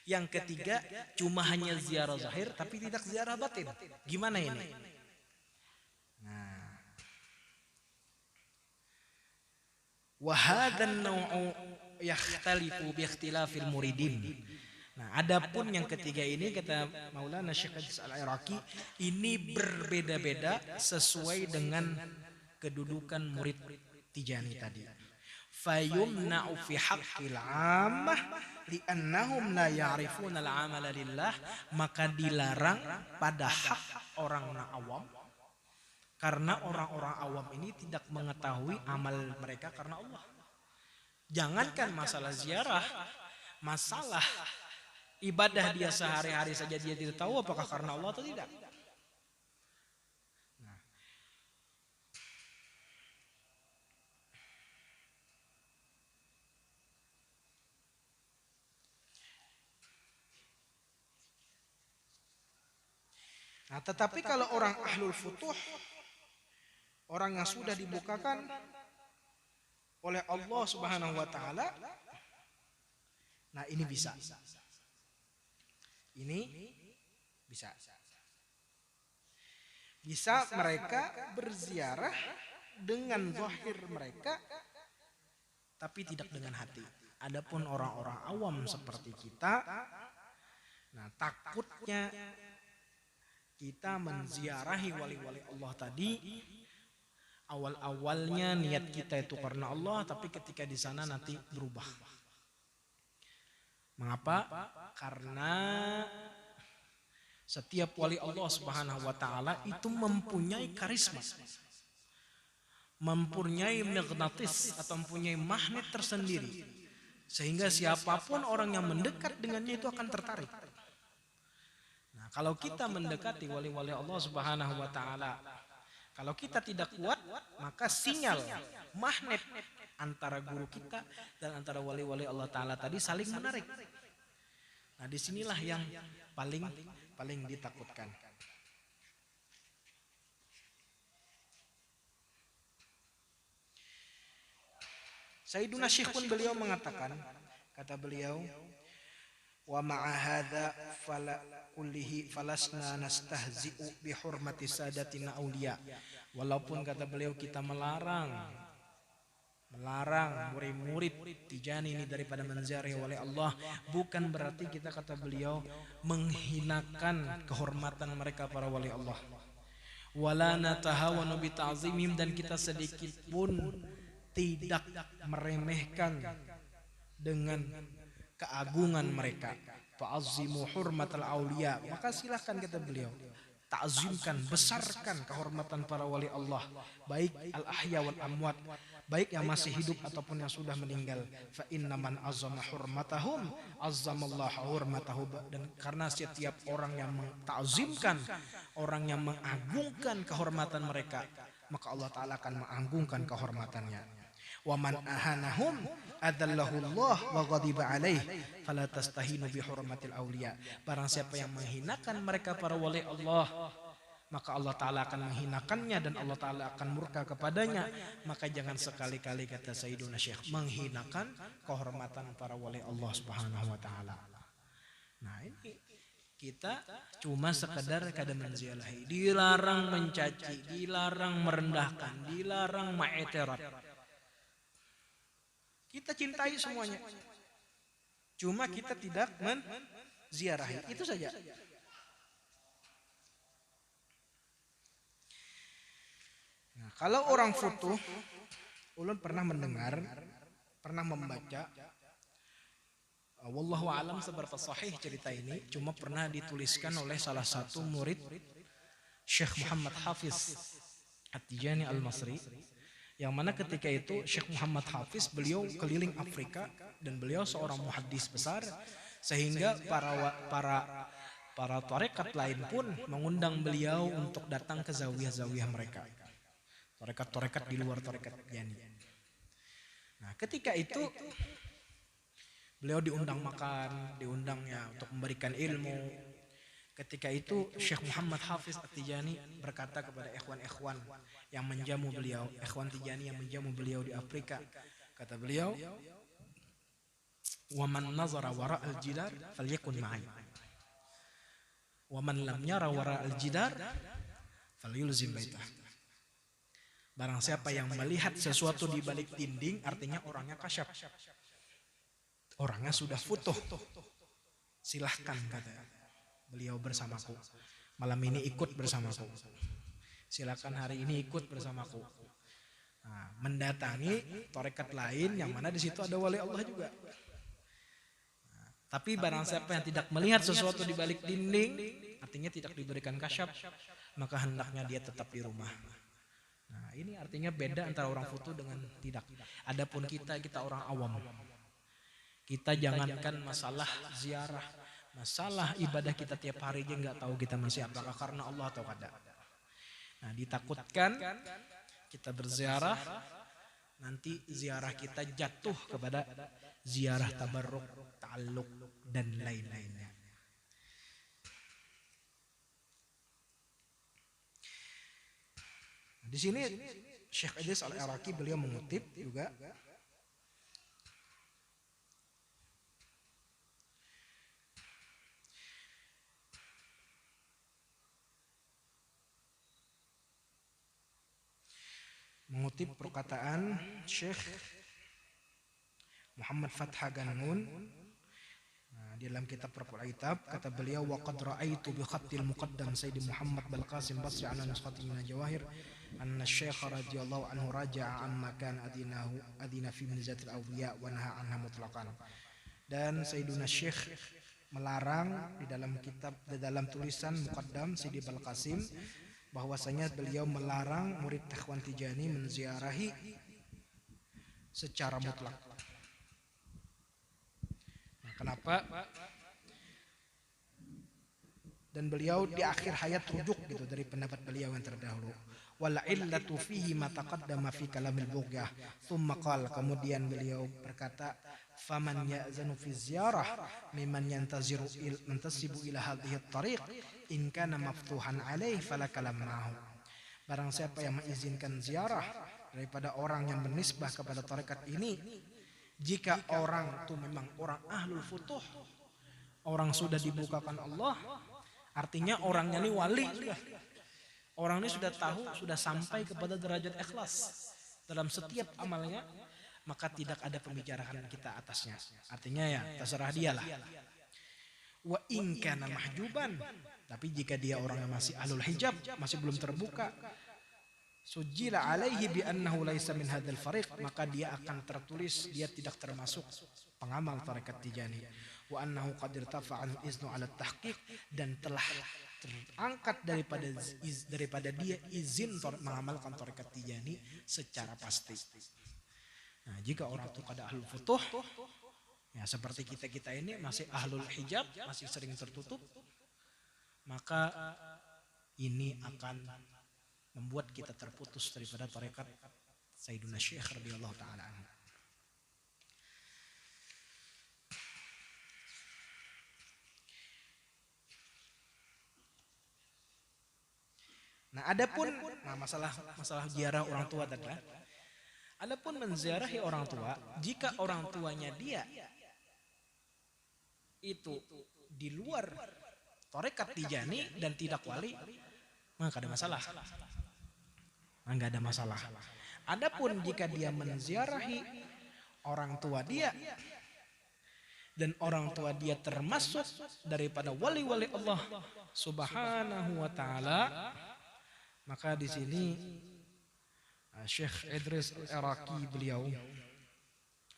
Yang ketiga cuma hanya ziarah zahir tapi tidak ziarah batin. Gimana ini? Nah, wa hadzal naw'u yakhtalifu bi ikhtilafil muridin. Nah, adapun yang ketiga ini kata Maulana Syekh Idris Al-Iraqi, ini berbeda-beda sesuai dengan kedudukan murid Tijani tadi. Fayumna'u fi haqqil 'ammah li'annahum la ya'rifuna al-'amala lillah, maka dilarang pada hak orang awam karena orang-orang awam ini tidak mengetahui amal mereka karena Allah. Jangankan masalah ziarah, masalah ibadah dia sehari-hari saja dia tidak tahu apakah karena Allah atau tidak. Nah, tetapi kalau orang ahlul futuh, orang yang sudah dibukakan oleh Allah Subhanahu wa taala, nah ini bisa. Ini bisa. Bisa mereka berziarah dengan zahir mereka tapi tidak dengan hati. Adapun orang-orang awam seperti kita, nah takutnya kita menziarahi wali-wali Allah tadi, awal-awalnya niat kita itu karena Allah, tapi ketika di sana nanti berubah. Mengapa? Karena setiap wali Allah Subhanahu wa taala itu mempunyai karisma, mempunyai magnetis atau mempunyai magnet tersendiri, sehingga siapapun orang yang mendekat dengannya itu akan tertarik. Nah, kalau kita mendekati wali-wali Allah Subhanahu wa taala, kalau kita tidak kuat, maka sinyal magnet antara guru kita dan antara wali-wali Allah taala tadi saling menarik. Nah, disinilah yang paling ditakutkan. Sayyiduna Syekh pun beliau mengatakan, kata beliau, wa ma'a hadza fala kullihi falasna nastahzi'u bi hurmati sadatina auliya. Walaupun kata beliau kita melarang murid-murid Tijani ini daripada menziarahi wali Allah, bukan berarti kita, kata beliau, menghinakan kehormatan mereka para wali Allah. Wala natahawanu bi ta'zimihim, dan kita sedikit pun tidak meremehkan dengan keagungan mereka. Fa'azzimu hurmatal auliya, maka silahkan, kata beliau, ta'zimkan, besarkan kehormatan para wali Allah, baik al-ahya wal amwat, baik yang masih hidup ataupun yang sudah meninggal. Fa inna man azama hurmatahum azzamallahu hurmatahu. Dan karena setiap orang yang menta'zimkan, orang yang mengagungkan kehormatan mereka, maka Allah Ta'ala akan mengagungkan kehormatannya. Wa man ahanahum adallahu Allah wa ghadiba alaih fala tastahinu bi hurmatil auliya. Barang siapa yang menghinakan mereka para wali Allah, maka Allah Ta'ala akan menghinakannya dan Allah Ta'ala akan murka kepadanya. Maka jangan sekali-kali, kata Sayyiduna Syekh, menghinakan kehormatan para wali Allah Subhanahu wa Ta'ala. Nah, ini kita cuma sekedar kada menzialahi, dilarang mencaci, dilarang merendahkan, dilarang ma'eterat. Kita cintai semuanya, cuma kita tidak menziarahi, itu saja. Nah, kalau orang futuh, ulun pernah mendengar, pernah membaca, wallahu alam seberapa sahih cerita ini, cuma pernah dituliskan oleh salah satu murid Syekh Muhammad Hafiz At-Tijani Al-Masri, yang mana ketika itu Syekh Muhammad Hafiz beliau keliling Afrika dan beliau seorang muhaddis besar, sehingga para tarekat lain pun mengundang beliau untuk datang ke zawiyah-zawiyah mereka, tarekat-tarekat di luar tarekat Tijani. Nah, ketika itu beliau diundang makan, diundangnya untuk memberikan ilmu. Ketika itu Syekh Muhammad Hafiz At-Tijani berkata kepada ikhwan-ikhwan yang menjamu beliau, ikhwan Tijani yang menjamu beliau di Afrika, kata beliau, "Wa man nazara wara'al jidar falyakun ma'i. Wa man lam yara wara'al jidar falyulzim baitah." Barang siapa yang melihat sesuatu di balik dinding, artinya orangnya kasyaf, orangnya sudah futuh, silahkan, kata beliau, bersamaku malam ini, ikut bersamaku, silakan hari ini ikut bersamaku. Nah, mendatangi tarekat lain yang mana di situ ada wali Allah juga. Nah, tapi barang siapa yang tidak melihat sesuatu di balik dinding, artinya tidak diberikan kasyaf, maka hendaknya dia tetap di rumah. Nah, ini artinya beda antara orang futuh dengan tidak. Adapun kita orang awam, kita jangankan masalah ziarah, masalah ibadah kita tiap hari aja nggak tahu kita masih apakah karena Allah atau kada. Nah, ditakutkan kita berziarah, nanti ziarah kita jatuh kepada ziarah tabarruk, ta'alluq dan lain-lainnya. Di sini Syekh Idris Al-Iraqi beliau mengutip juga, mengutip perkataan Syekh Muhammad Fathah Gangun. Nah, di dalam kitab Raf'ul Aitab kata beliau, wa qad ra'aitu bi khattil muqaddam Sayyidi Muhammad Balqasim Basri ala nuskhati min al-jawahir anna Syekh radhiyallahu anhu raja'a amma kana adina fi minzatil awliya wa naha anha mutlaqan. Dan Sayyiduna Syekh melarang di dalam kitab, di dalam tulisan muqaddam Sayyidi Balqasim, bahwasanya beliau melarang murid Ikhwan Tijani menziarahi secara mutlak. Nah, kenapa? Dan beliau di akhir hayat rujuk gitu dari pendapat beliau yang terdahulu. Wal illatu fihi ma taqaddama fi kalamil bughyah. Tsumma qala, kemudian beliau berkata, faman ya'zanu fi ziyarah mimman yantasibu ila hadhihi at-tariq in kana maftuhan alaih fala kalam ma'hu. Barang siapa yang mengizinkan ziarah daripada orang yang bernisbah kepada tarekat ini, jika orang itu memang orang ahlul futuh, orang sudah dibukakan Allah, artinya orangnya ini wali sudah. Orang ini sudah tahu, sudah sampai kepada derajat ikhlas dalam setiap amalnya, maka tidak ada pembicaraan kita atasnya. Artinya ya terserah dialah. Wa in kana mahjuban, tapi jika dia orang yang masih ahlul hijab, masih belum terbuka, sujila alaihi bi annahu laisa min hadzal fariq, maka dia akan tertulis dia tidak termasuk pengamal tarekat Tijani. wa annahu qad irtafa'a al-iznu 'ala tahqiq, dan telah terangkat daripada dia izin mengamalkan tarekat Tijani secara pasti. Nah, jika orang itu kada ahlul futuh, ya seperti kita ini masih ahlul hijab, masih sering tertutup, maka ini akan membuat kita terputus daripada tarekat Sayyiduna Syekh radhiyallahu taala anhu. Nah, adapun masalah ziarah orang tua tadi. Adapun menziarahi orang tua, jika orang tuanya dia itu di luar tarekat Tijani dan tidak wali, maka ada masalah. Enggak ada masalah. Adapun jika dia menziarahi orang tua dia dan orang tua dia termasuk daripada wali-wali Allah Subhanahu wa taala, maka di sini Syekh Idris Al-Iraqi beliau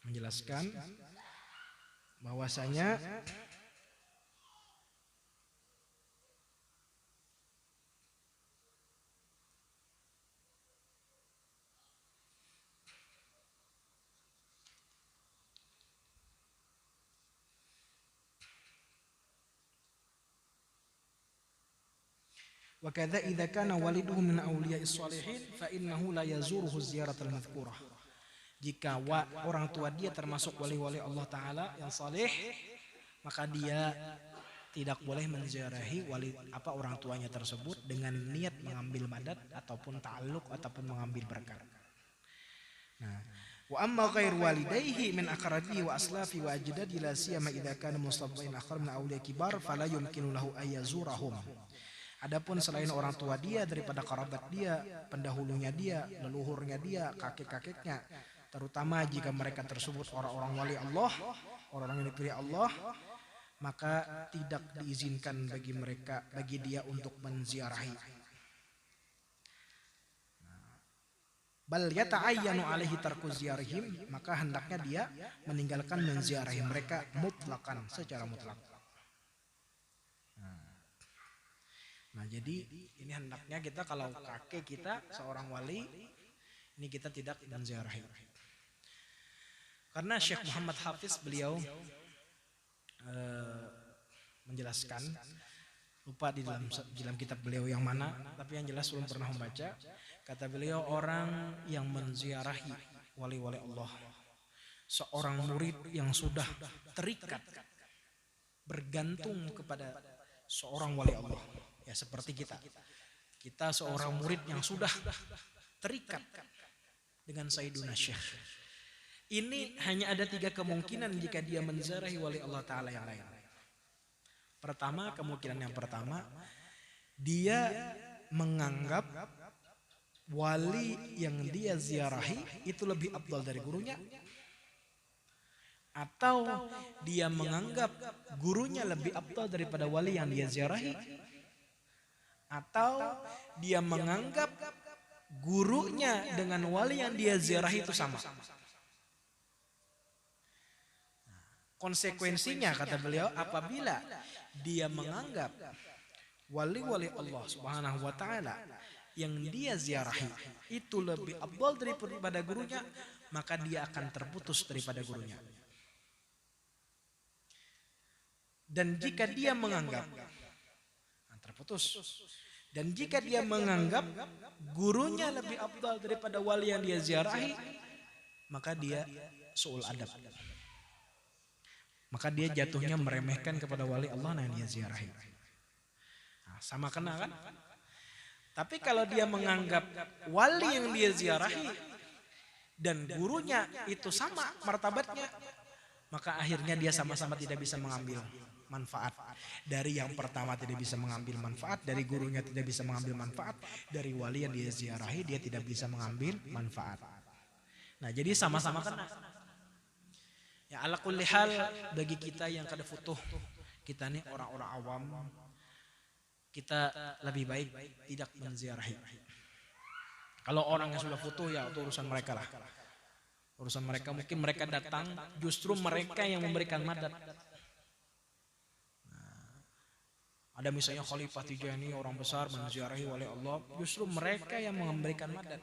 menjelaskan bahwasanya wa kadza idza kana waliduhu min awliya'is shalihin fa innahu la yazuruhu ziyaratal madhkurah. Jika orang tua dia termasuk wali-wali Allah taala yang saleh, maka dia tidak boleh menziarahi orang tuanya tersebut dengan niat mengambil madat ataupun ta'alluq ataupun mengambil berkah. Nah, wa amma ghair walidayhi min aqrabihi wa aslafi wa ajdadi la siyama idza kana mustafain akhar min awliya kibar fala yumkinu lahu ayazurahum. Adapun selain orang tua dia daripada kerabat dia, pendahulunya dia, leluhurnya dia, kakek-kakeknya, terutama jika mereka tersebut orang-orang wali Allah, orang yang dipilih Allah, maka tidak diizinkan bagi dia untuk menziarahi. Bal yata'ayyanu alaihi tarku ziyarihim, maka hendaknya dia meninggalkan menziarahi mereka mutlakan, secara mutlak. Nah, jadi ini hendaknya kita kalau kakek kita seorang wali, ini kita tidak menziarahi. Karena Syekh Muhammad Hafiz beliau menjelaskan, lupa di dalam kitab beliau yang mana, tapi yang jelas belum pernah membaca. Kata beliau, orang yang menziarahi wali-wali Allah, seorang murid yang sudah terikat, bergantung kepada seorang wali Allah. Ya seperti kita seorang murid yang sudah terikat dengan Sayyiduna Syekh. Ini hanya ada 3 kemungkinan jika dia menziarahi wali Allah Ta'ala yang lain. Pertama, kemungkinan yang pertama, dia menganggap wali yang dia ziarahi itu lebih afdal dari gurunya, atau dia menganggap gurunya lebih afdal daripada wali yang dia ziarahi, atau dia menganggap gurunya dengan wali yang dia ziarahi itu sama. Konsekuensinya kata beliau, apabila dia menganggap wali-wali Allah Subhanahu wa taala yang dia ziarahi itu lebih afdal daripada gurunya, maka dia akan terputus daripada gurunya. Dan jika dia menganggap terputus. Dan jika dia menganggap gurunya lebih afdal daripada wali yang dia ziarahi, maka dia su'ul adab. Maka dia jatuhnya meremehkan kepada wali Allah yang dia ziarahi. Nah, sama kena kan? Tapi kalau dia menganggap wali yang dia ziarahi dan gurunya itu sama martabatnya, maka akhirnya dia sama-sama tidak bisa mengambil manfaat. Dari yang pertama tidak bisa mengambil manfaat, dari gurunya tidak bisa mengambil manfaat, dari wali yang dia ziarahi dia tidak bisa mengambil manfaat. Nah, jadi sama-sama kena. Ya ala kulli hal, bagi kita yang kada futuh, kita nih orang-orang awam, kita lebih baik tidak menziarahi. Kalau orang yang sudah futuh, ya itu urusan mereka lah. Urusan mereka, mungkin mereka datang, justru mereka yang memberikan madat. Ada misalnya Khalifah Tijani, orang besar menziarahi wali Allah, justru mereka yang memberikan madad.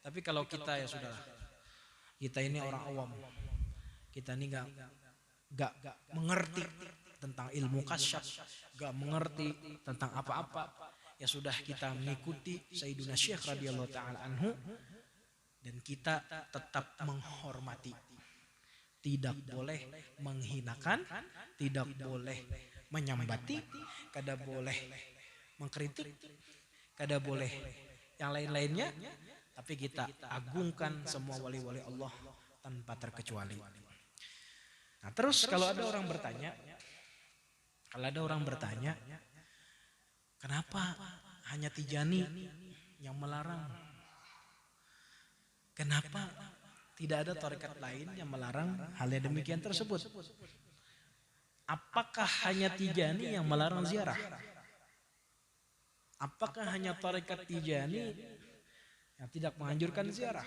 Tapi kalau kita ya sudah, kita ini orang awam, kita ini nggak mengerti tentang ilmu kasyaf, nggak mengerti tentang apa-apa, ya sudah kita mengikuti Sayyiduna Syekh radhiyallahu taala anhu dan kita tetap menghormati. Tidak boleh menghinakan, tidak boleh menyambati, kada boleh mengkritik, kada boleh yang lain-lainnya, tapi kita agungkan semua wali-wali Allah tanpa terkecuali. Nah, terus kalau ada orang bertanya, kenapa hanya Tijani yang melarang? Kenapa tidak ada tarekat lain yang melarang hal yang demikian tersebut? Apakah hanya Tijani yang melarang ziarah? Apakah hanya tarekat Tijani yang tidak menganjurkan ziarah?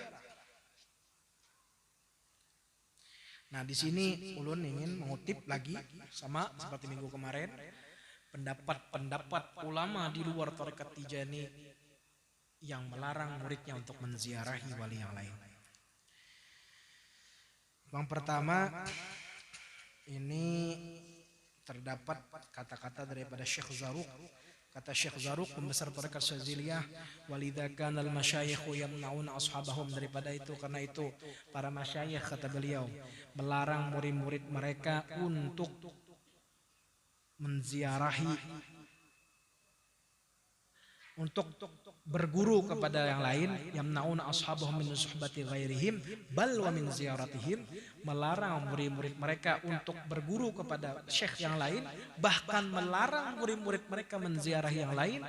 Nah, di sini ulun ingin mengutip lagi sama seperti minggu kemarin pendapat ulama di luar tarekat Tijani yang melarang muridnya untuk menziarahi wali yang lain. Yang pertama, ini terdapat kata-kata daripada Syekh Zarruq. Kata Syekh Zarruq, pembesar tarekat Syadziliyah, walidza kana al-masyayikh yamna'una ashabahum, daripada itu karena itu para masyayikh, kata beliau, melarang murid-murid mereka untuk menziarahi, untuk berguru kepada yang lain, yamnauna ashabahum min suhbati ghairihim bal wa min ziyaratihim, melarang murid-murid mereka untuk berguru kepada syekh yang lain, bahkan melarang murid-murid mereka menziarahi yang lain.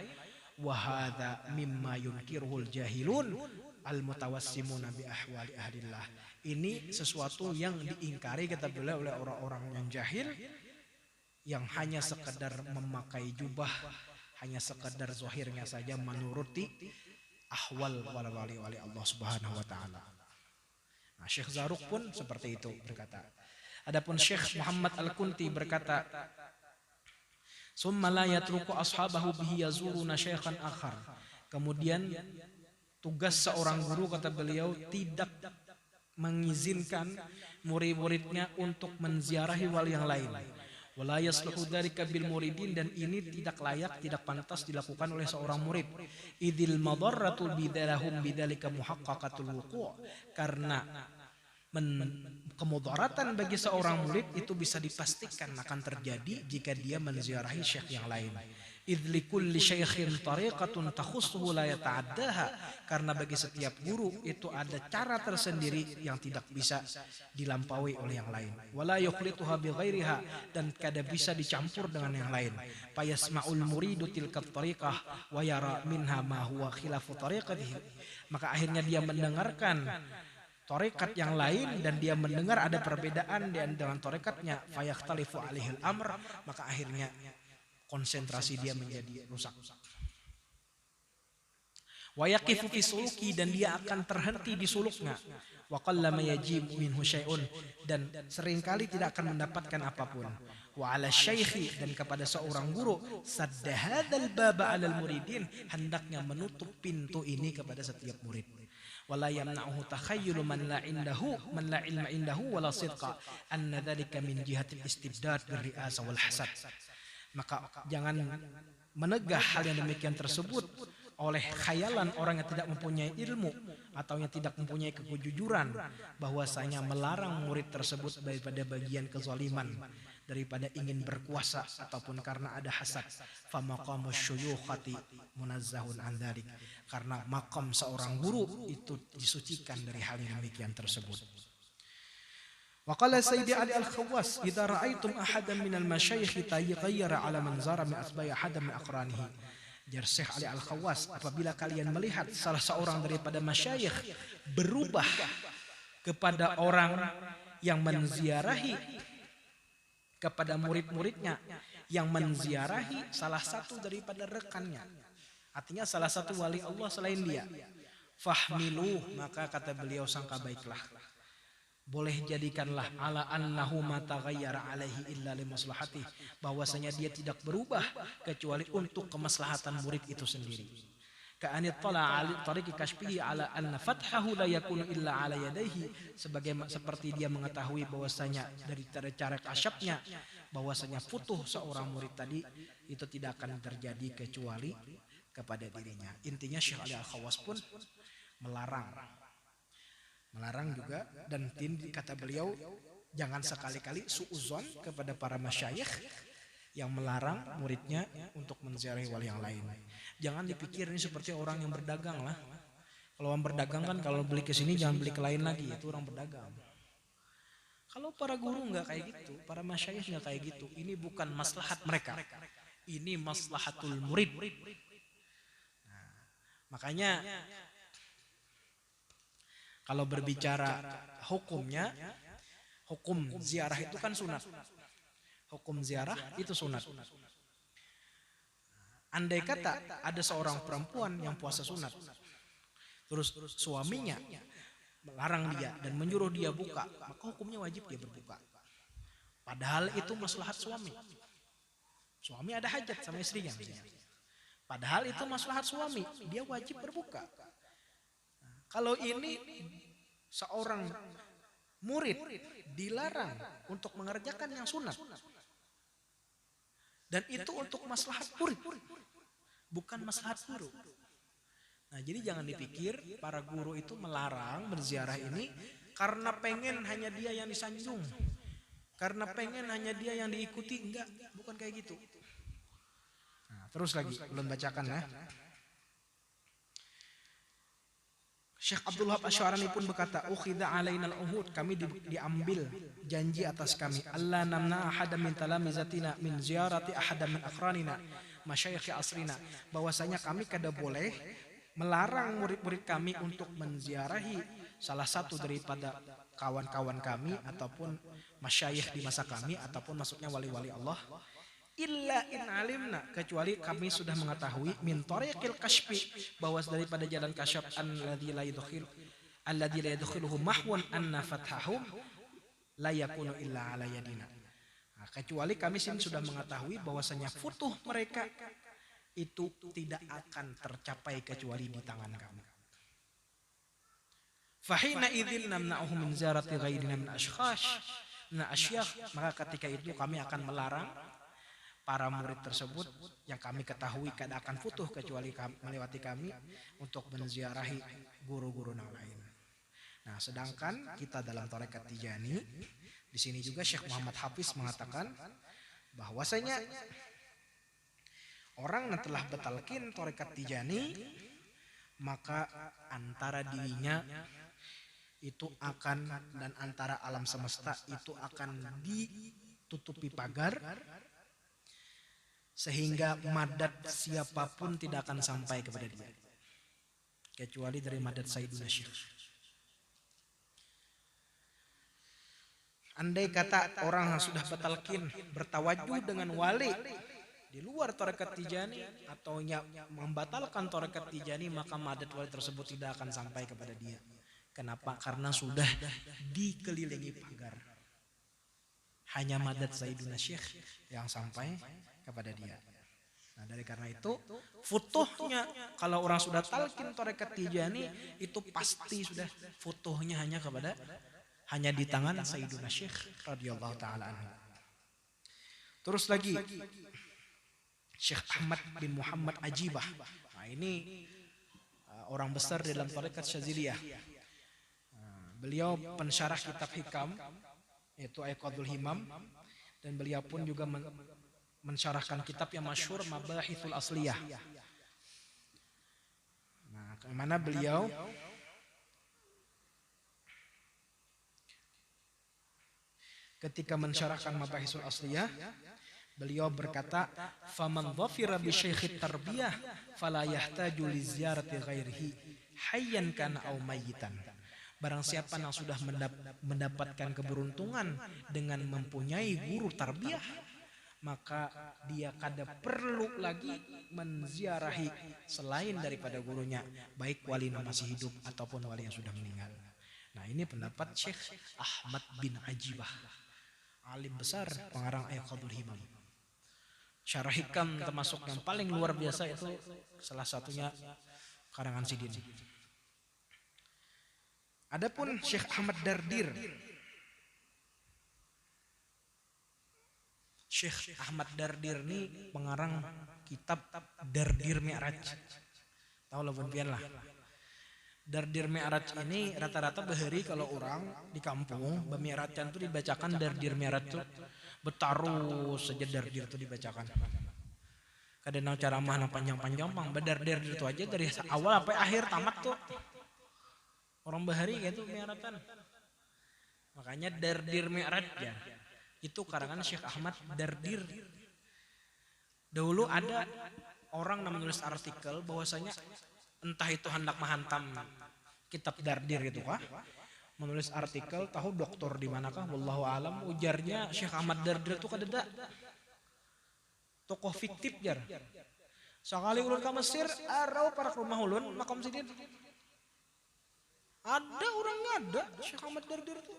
Wa hadza mimma yunkiruhul jahilun al mutawassimuna bi ahwali ahlillah. Ini sesuatu yang diingkari, kata beliau, oleh orang-orang yang jahil yang hanya sekedar memakai jubah, hanya sekedar zahirnya saja menuruti ahwal wali Allah Subhanahu wa taala. Nah, Syekh Zarruq pun seperti itu berkata. Adapun Syekh Muhammad Al-Kunti berkata, "Summa la yatruku ashabahu bihi yazuruna syaikhan akhar." Kemudian tugas seorang guru, kata beliau, tidak mengizinkan murid-muridnya untuk menziarahi wali yang lain. Wala yasluhu dzalika bil muridin, dan ini tidak layak, tidak pantas dilakukan oleh seorang murid. Idil madarratu bidalahum bidzalika muhaqqaqatul wuqu', karena kemudaratan bagi seorang murid itu bisa dipastikan akan terjadi jika dia menziarahi syekh yang lain. Idh likulli syaikhin tariqatun takhussuhu la yata'addaha, karena bagi setiap guru itu ada cara tersendiri yang tidak bisa dilampaui oleh yang lain. Wala yukhlituha bi ghairiha, dan kada bisa dicampur dengan yang lain. Fayasma'ul muridu tilka tariqah wa yara minha ma huwa khilafu tariqatihi, maka akhirnya dia mendengarkan tarekat yang lain dan dia mendengar ada perbedaan dengan tarekatnya. Fayakhtalifu alaihil amr, maka akhirnya konsentrasi dia menjadi rusak. Wa yaqifu fi suluki, dan dia akan terhenti di suluknya. Wa qallama yajib minhu syai'un, dan seringkali tidak akan mendapatkan apapun. Wa 'ala syaikhi, dan kepada seorang guru, sadda hadzal baba 'alal muridin, hendaknya menutup pintu ini kepada setiap murid. Wala yamna'uhu takhayyulu man la ilma indahu wala sidqa anna dzalika min jihatil istibdad bir ri'asa wal hasad. Maka jangan menegah hal yang demikian tersebut oleh khayalan orang yang tidak mempunyai ilmu atau yang tidak mempunyai kejujuran, bahwasanya melarang murid tersebut daripada bagian kezaliman, daripada ingin berkuasa ataupun karena ada hasad. Fa maqamus syuyukhati munazzahun an dzalik, karena maqam seorang guru itu disucikan dari hal yang demikian tersebut. Wa qala Sayyidi Ali Al-Khawwas, idza ra'aitum ahadan minal masyayikh taghayyara 'ala man zara min asba'i ahadan min aqranihi. Jar Syekh Ali Al-Khawwas, apabila kalian melihat salah seorang daripada masyayikh berubah kepada orang yang menziarahi kepada murid-muridnya, yang menziarahi salah satu daripada rekannya, artinya salah satu wali Allah selain dia, fahmiluh, maka kata beliau sangka baiklah. boleh jadikanlah ala annahu ma taghayyara alaihi illa limaslahati, bahwasanya dia tidak berubah kecuali untuk kemaslahatan murid itu sendiri. Ka'anit tala ali tariqi kashfihi ala anna fathahu la yakunu illa ala yadayhi, seperti dia mengetahui bahwasanya dari cara kasyafnya bahwasanya futuh seorang murid tadi itu tidak akan terjadi kecuali kepada dirinya. Intinya Syekh Ali Al-Khawas pun melarang juga, dan kata beliau jangan sekali-kali suuzon kepada para masyayikh yang melarang muridnya untuk menziarahi wali yang lain. Jangan dipikir ini seperti orang yang berdagang lah. Kalau orang berdagang kan kalau beli ke sini jangan beli ke lain lagi, itu orang berdagang. Kalau para guru nggak kayak gitu, para masyayikh nggak kayak gitu. Ini bukan maslahat mereka, ini maslahatul murid. Nah, makanya kalau berbicara hukumnya, hukum ziarah itu kan sunat. Hukum ziarah itu sunat. Andai kata ada seorang perempuan yang puasa sunat, terus suaminya melarang dia dan menyuruh dia buka, maka hukumnya wajib dia berbuka. Padahal itu maslahat suami. Suami ada hajat sama istrinya misalnya. Padahal itu maslahat suami, dia wajib berbuka. Kalau ini seorang murid dilarang untuk mengerjakan yang sunat, dan itu untuk maslahat murid, bukan maslahat guru. Nah, jadi jangan dipikir para guru itu melarang berziarah ini karena pengen hanya dia yang disanjung, karena pengen hanya dia yang diikuti. Enggak, bukan kayak gitu. Nah, terus lagi, belum bacakan ya. Syekh Abdul Wahab Asy-Syarani pun berkata, ukhidha alainal uhud, kami diambil janji atas kami, Allah namna ahadam min talamizatina min ziyarati ahadam min akhranina masyayikh asrina, bahwasanya kami kada boleh melarang murid-murid kami untuk menziarahi salah satu daripada kawan-kawan kami ataupun masyayikh di masa kami, ataupun maksudnya wali-wali Allah, illa in alimna, kecuali kami sudah mengetahui min tariqil kashfi, bahwa daripada jalan kasyaf alladzi la yadkhiluhu mahwan anna fathahum la yakunu illa ala yadina. Nah, kecuali kami sini sudah mengetahui bahwasanya futuh mereka itu tidak akan tercapai kecuali di tangan kami. Fahina idzin namna'uhum min ziyarati ghairina min asyakh, maka ketika itu kami akan melarang para murid tersebut yang kami ketahui kada akan futuh kecuali melewati kami untuk menziarahi guru-guru yang lain. Nah, sedangkan kita dalam tarekat Tijani, di sini juga Syekh Muhammad Hafiz mengatakan bahwasanya orang yang telah betalkin tarekat Tijani, maka antara dirinya itu akan dan antara alam semesta itu akan ditutupi pagar, sehingga madat siapapun tidak akan sampai kepada dia kecuali dari madat Sayyiduna Syekh. Andai kata orang yang sudah betalkin bertawajuh dengan wali di luar tarekat Tijani atau membatalkan tarekat Tijani, maka madat wali tersebut tidak akan sampai kepada dia. Kenapa? Karena sudah dikelilingi pagar. Hanya madat Sayyiduna Syekh yang sampai kepada dia. Nah, dari karena itu futuhnya kalau orang sudah talqin tarekat Tijani itu pasti sudah futuhnya hanya di tangan Sayyiduna Syekh radhiyallahu taala anhu. Terus lagi Syekh Ahmad bin Muhammad Ajibah. Nah, ini orang besar di dalam tarekat Syadziliyah. Beliau pensyarah kitab Hikam yaitu Aiqadul Himam, dan beliau pun juga mensyarahkan kitab yang masyhur Mabahithul Asliyah. Nah, kemana beliau ketika mensyarahkan Mabahithul Asliyah, beliau berkata, faman dhafira bi syaikhit tarbiyah fala yahtaju li ziyarati ghairihi hayyan kana aw mayyitan. Barang siapa yang sudah mendapatkan keberuntungan dengan mempunyai guru tarbiyah, maka dia kada perlu lagi menziarahi selain daripada gurunya, baik wali yang masih hidup ataupun wali yang sudah meninggal. Nah ini pendapat Syekh Ahmad bin Ajibah, alim besar pengarang Iqadul Himam. Syarah Hikam termasuk yang paling luar biasa itu salah satunya karangan Sidin. Adapun Syekh Ahmad Dardir, Syekh Ahmad Dardir ini pengarang kitab Dardir Mi'raj. Tahu lah pian lah. Dardir Mi'raj ini rata-rata bahari kalau orang di kampung Mi'rajan itu dibacakan Dardir Mi'raj itu bertaruh saja Dardir itu dibacakan. Kadang ceramah nang panjang-panjang bang Dardir itu aja dari awal sampai akhir tamat tuh. Orang bahari gitu Mi'rajan. Makanya Dardir Mi'raj ya. Itu karangan Syekh Ahmad Dardir. Dahulu ada orang yang menulis artikel bahwasanya entah itu hendak menghantam kitab Dardir itu kah, menulis artikel tahu doktor di manakah, wallahu alam, ujarnya Syekh Ahmad Dardir itu kadeda tokoh fiktif jar. Sekali ulun ke Mesir, arau para rumah ulun makam sidin. Ada orangnya ada Syekh Ahmad Dardir itu.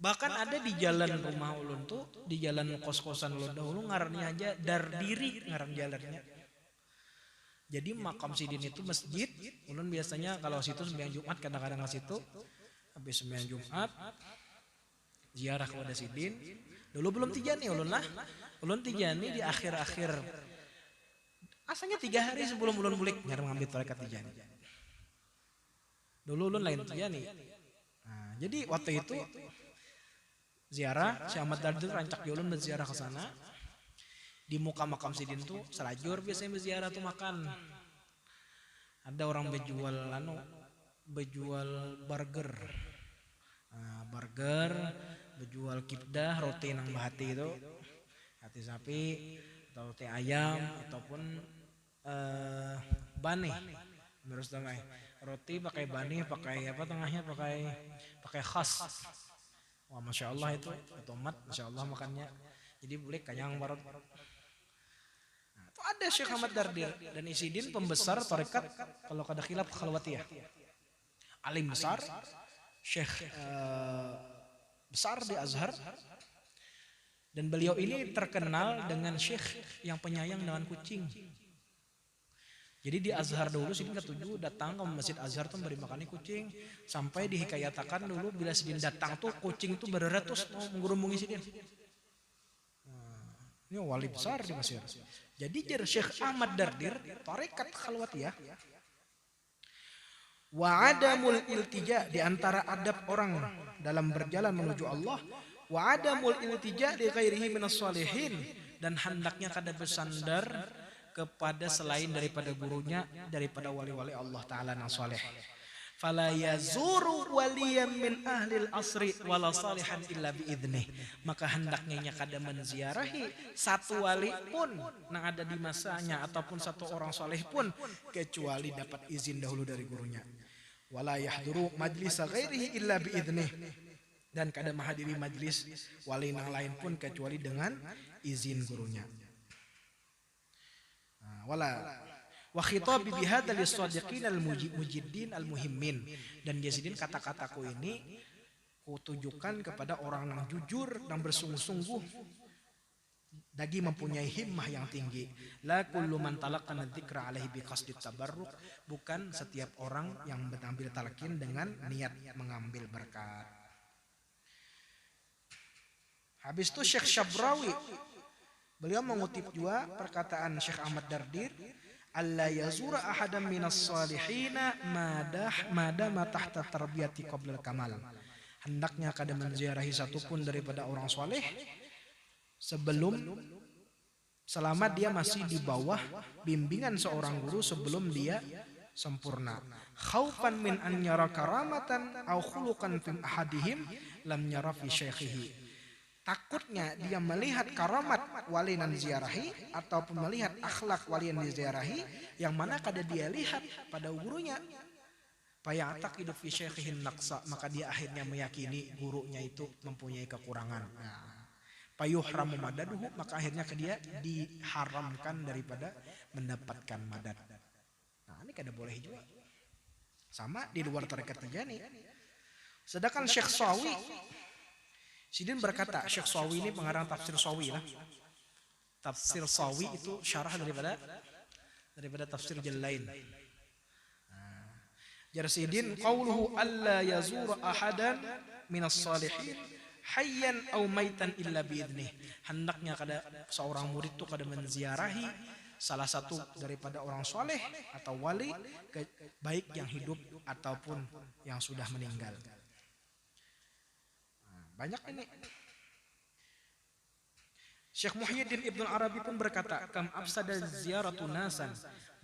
Bahkan ada di jalan rumah ulun tuh, di jalan kos-kosan ulun dahulu ngarannya aja Dardiri ngaran jalannya. Jadi makam sidin itu masjid, ulun biasanya kalau situ sembahyang Jumat kadang-kadang ke situ. Habis sembahyang Jumat ziarah kepada sidin. Dulu belum tijani ulun lah. Ulun tijani di akhir-akhir. Asalnya 3 hari sebelum ulun bulik nyari ngambil tarekat tijani. Dulu ulun lain tijani. Nah, jadi waktu itu ziarah, Syekh Ahmad Dardir rancak ulun berziarah ke sana. Di muka makam sidin tuh selajur biasanya berziarah tuh makan. Ada orang bejual burger. Nah, burger, bejual kibdah, roti nang bahati itu. Hati sapi atau roti ayam ataupun bane. Menurut damai. Roti pakai bane, pakai apa tengahnya pakai khas. Wah, masya Allah itu tomat, masya Allah makannya. Jadi boleh kanyang barot. Ada Syekh Ahmad Dardir dan Isidin pembesar tarekat kalau kada khilaf khalwatiyah. Alim besar, Syekh besar di Azhar. Dan beliau ini terkenal dengan Syekh yang penyayang dengan kucing. Jadi di Azhar dulu Sidin ketujuh datang ke Masjid Azhar tuh beri makan kucing sampai dihikayatakan dulu bila Sidin datang tuh kucing tuh beratus mau menggerumungi Sidin. Ini wali besar di Mesir. Jadi jar Syekh Ahmad Dardir tarekat khalwatiyah. Wa adamul iltija di antara adab orang dalam berjalan menuju Allah. Wa adamul iltija li ghairihi minas shalihin dan hendaknya kada bersandar kepada selain daripada gurunya daripada wali-wali Allah taala yang saleh. Fala yazuru waliyan min ahlil asri wala salihan illa biidnih. Maka hendaknya kada menziarahi satu wali pun yang ada di masanya ataupun satu orang soleh pun kecuali dapat izin dahulu dari gurunya. Wala yahduru majlisa ghairihi illa biidnih. Dan kada menghadiri majlis wali yang lain pun kecuali dengan izin gurunya. Wala wa khitabi bihadza lis-shadiqin al-mujiddin al-muhimmin. Dan Yazidin kata-kataku ini kutujukan kepada orang yang jujur dan bersungguh-sungguh lagi mempunyai himmah yang tinggi. La kullu man talaqqana dzikra alaihi biqasdit tabarruk. Bukan setiap orang yang mengambil talqin dengan niat mengambil berkat. Habis itu Syekh Syabrawi beliau mengutip juga perkataan Syekh Ahmad Dardir, alla yazura ahadan minas salihina madama tahta tarbiyati qablal kamal. Hendaknya kada menziarahi satupun daripada orang saleh selama dia masih di bawah bimbingan seorang guru sebelum dia sempurna. Khaufan min an yara karamatan aw khuluqan fi ahadihim lam yara fi syaikhihi. Takutnya dia melihat karamat wali yang diziarahi ataupun melihat akhlak wali yang diziarahi yang mana kada dia lihat pada gurunya. Fayatak hidup fi syaikhihin naqsa, maka dia akhirnya meyakini gurunya itu mempunyai kekurangan. Payuhramu madaduhu, maka akhirnya dia diharamkan daripada mendapatkan madad. Nah, ini kada boleh juga. sama di luar tarekat Tijani. Sedangkan Syekh Sawi, Sidin berkata, Syekh Sawi ini pengarang tafsir Sawi lah. Tafsir Sawi itu syarah daripada tafsir Jalain. Jar Sidin, qauluhu alla yazura ahadan minas salihin hayyan aw maitan illa biidnih. Hendaknya kada seorang murid itu kada menziarahi salah satu daripada orang soleh atau wali, baik yang hidup ataupun yang sudah meninggal. Banyak ini. Syekh Muhyiddin Ibnu Arabi pun berkata, kam afsada ziaratu nasan,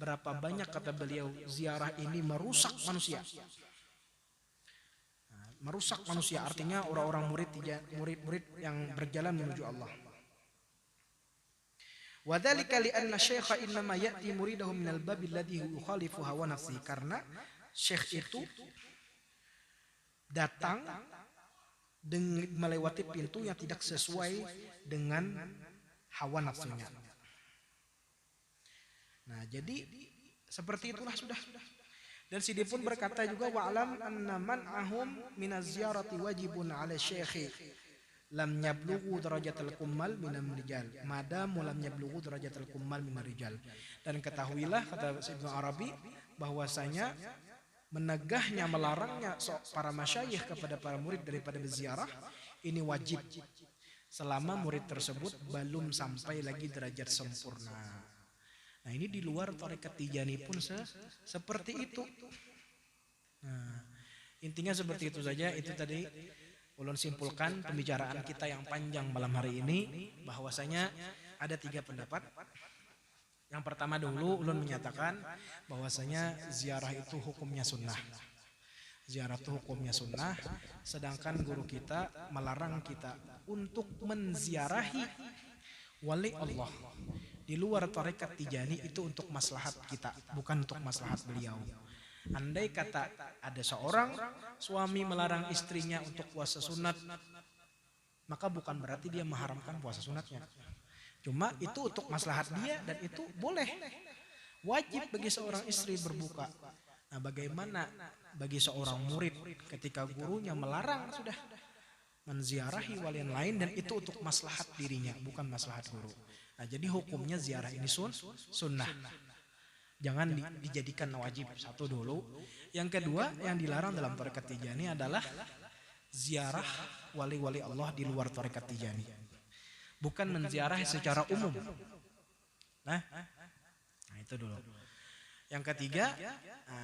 berapa banyak kata beliau ziarah ini merusak manusia. Merusak manusia artinya orang-orang murid yang berjalan menuju Allah. Wa dzalika li anna syaikha innama ya'ti muridahu minal babil ladzi yukhalifu hawa nafsi, karena syekh itu datang melewati pintu yang tidak sesuai dengan hawa nafsunya. Nah, jadi seperti itulah sudah. Dan Sidi pun berkata juga, wa'lam anna man'ahum minaz ziyarati wajibun 'ala syekhi lam yablughu darajatal kummal minal rijal madamu lam yablughu darajatal kummal minal rijal. Dan ketahuilah, kata Ibnu Arabi, bahwasanya menegahnya, melarangnya para masyayikh kepada para murid daripada berziarah ini wajib selama murid tersebut belum sampai lagi derajat sempurna. Nah, ini di luar tarekat Tijani pun seperti itu. Nah, intinya seperti itu saja. Itu tadi ulun simpulkan pembicaraan kita yang panjang malam hari ini, bahwasanya ada 3 pendapat. Yang pertama dulu ulun menyatakan bahwasanya ziarah itu hukumnya sunnah. Ziarah itu hukumnya sunnah, sedangkan guru kita melarang kita untuk menziarahi wali Allah di luar tarekat Tijani itu untuk maslahat kita, bukan untuk maslahat beliau. Andai kata ada seorang suami melarang istrinya untuk puasa sunat, maka bukan berarti dia mengharamkan puasa sunatnya. Cuma itu untuk maslahat dia dan itu boleh. Wajib bagi seorang istri berbuka. Nah, bagaimana bagi seorang murid ketika gurunya melarang sudah menziarahi wali yang lain dan itu untuk maslahat dirinya, bukan maslahat guru. Nah, jadi hukumnya ziarah ini sunnah. Jangan dijadikan wajib, satu dulu. Yang kedua, yang dilarang dalam tarekat Tijani adalah ziarah wali-wali Allah di luar tarekat Tijani. Bukan menziarah secara umum. Nah itu dulu. Yang ketiga,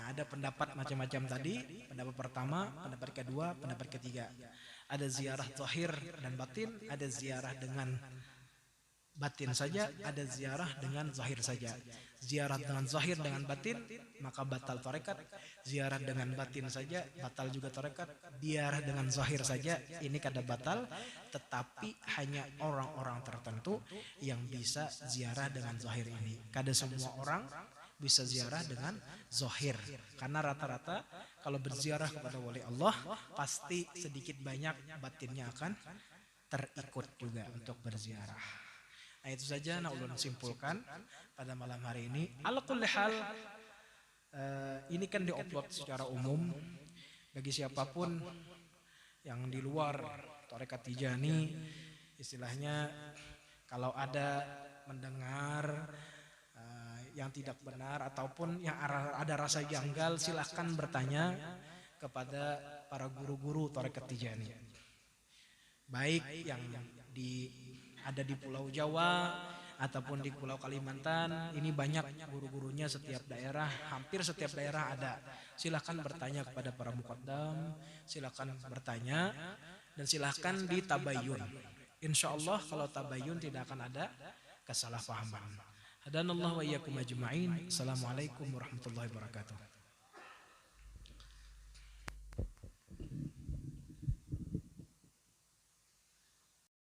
ada pendapat macam-macam tadi. Pendapat pertama, pendapat kedua, pendapat ketiga. Ada ziarah zahir dan batin, ada ziarah dengan batin saja, ada ziarah dengan zahir saja. Ziarah dengan zahir dengan batin maka batal tarekat. Ziarah dengan batin saja batal juga tarekat. Ziarah dengan zahir saja ini kada batal, tetapi hanya orang-orang tertentu yang bisa ziarah dengan zahir ini. Kada semua orang bisa ziarah dengan zahir, karena rata-rata kalau berziarah kepada wali Allah pasti sedikit banyak batinnya akan terikut juga untuk berziarah. Nah, itu saja nak ulun simpulkan pada malam hari ini. Ala kulli hal, ini kan diupload secara umum bagi siapapun yang di luar tarekat Tijani, istilahnya kalau ada mendengar yang tidak benar ataupun yang ada rasa janggal, silahkan bertanya kepada para guru-guru tarekat Tijani, baik yang ada di Pulau Jawa ataupun di Pulau Kalimantan. Ini banyak guru-gurunya setiap daerah, hampir setiap daerah ada. Silakan bertanya kepada para muqaddam, silakan bertanya dan silakan ditabayun. Insya Allah kalau tabayun tidak akan ada kesalahpahaman. Hadanallahu wa iyyakum ajma'in. Assalamualaikum warahmatullahi wabarakatuh.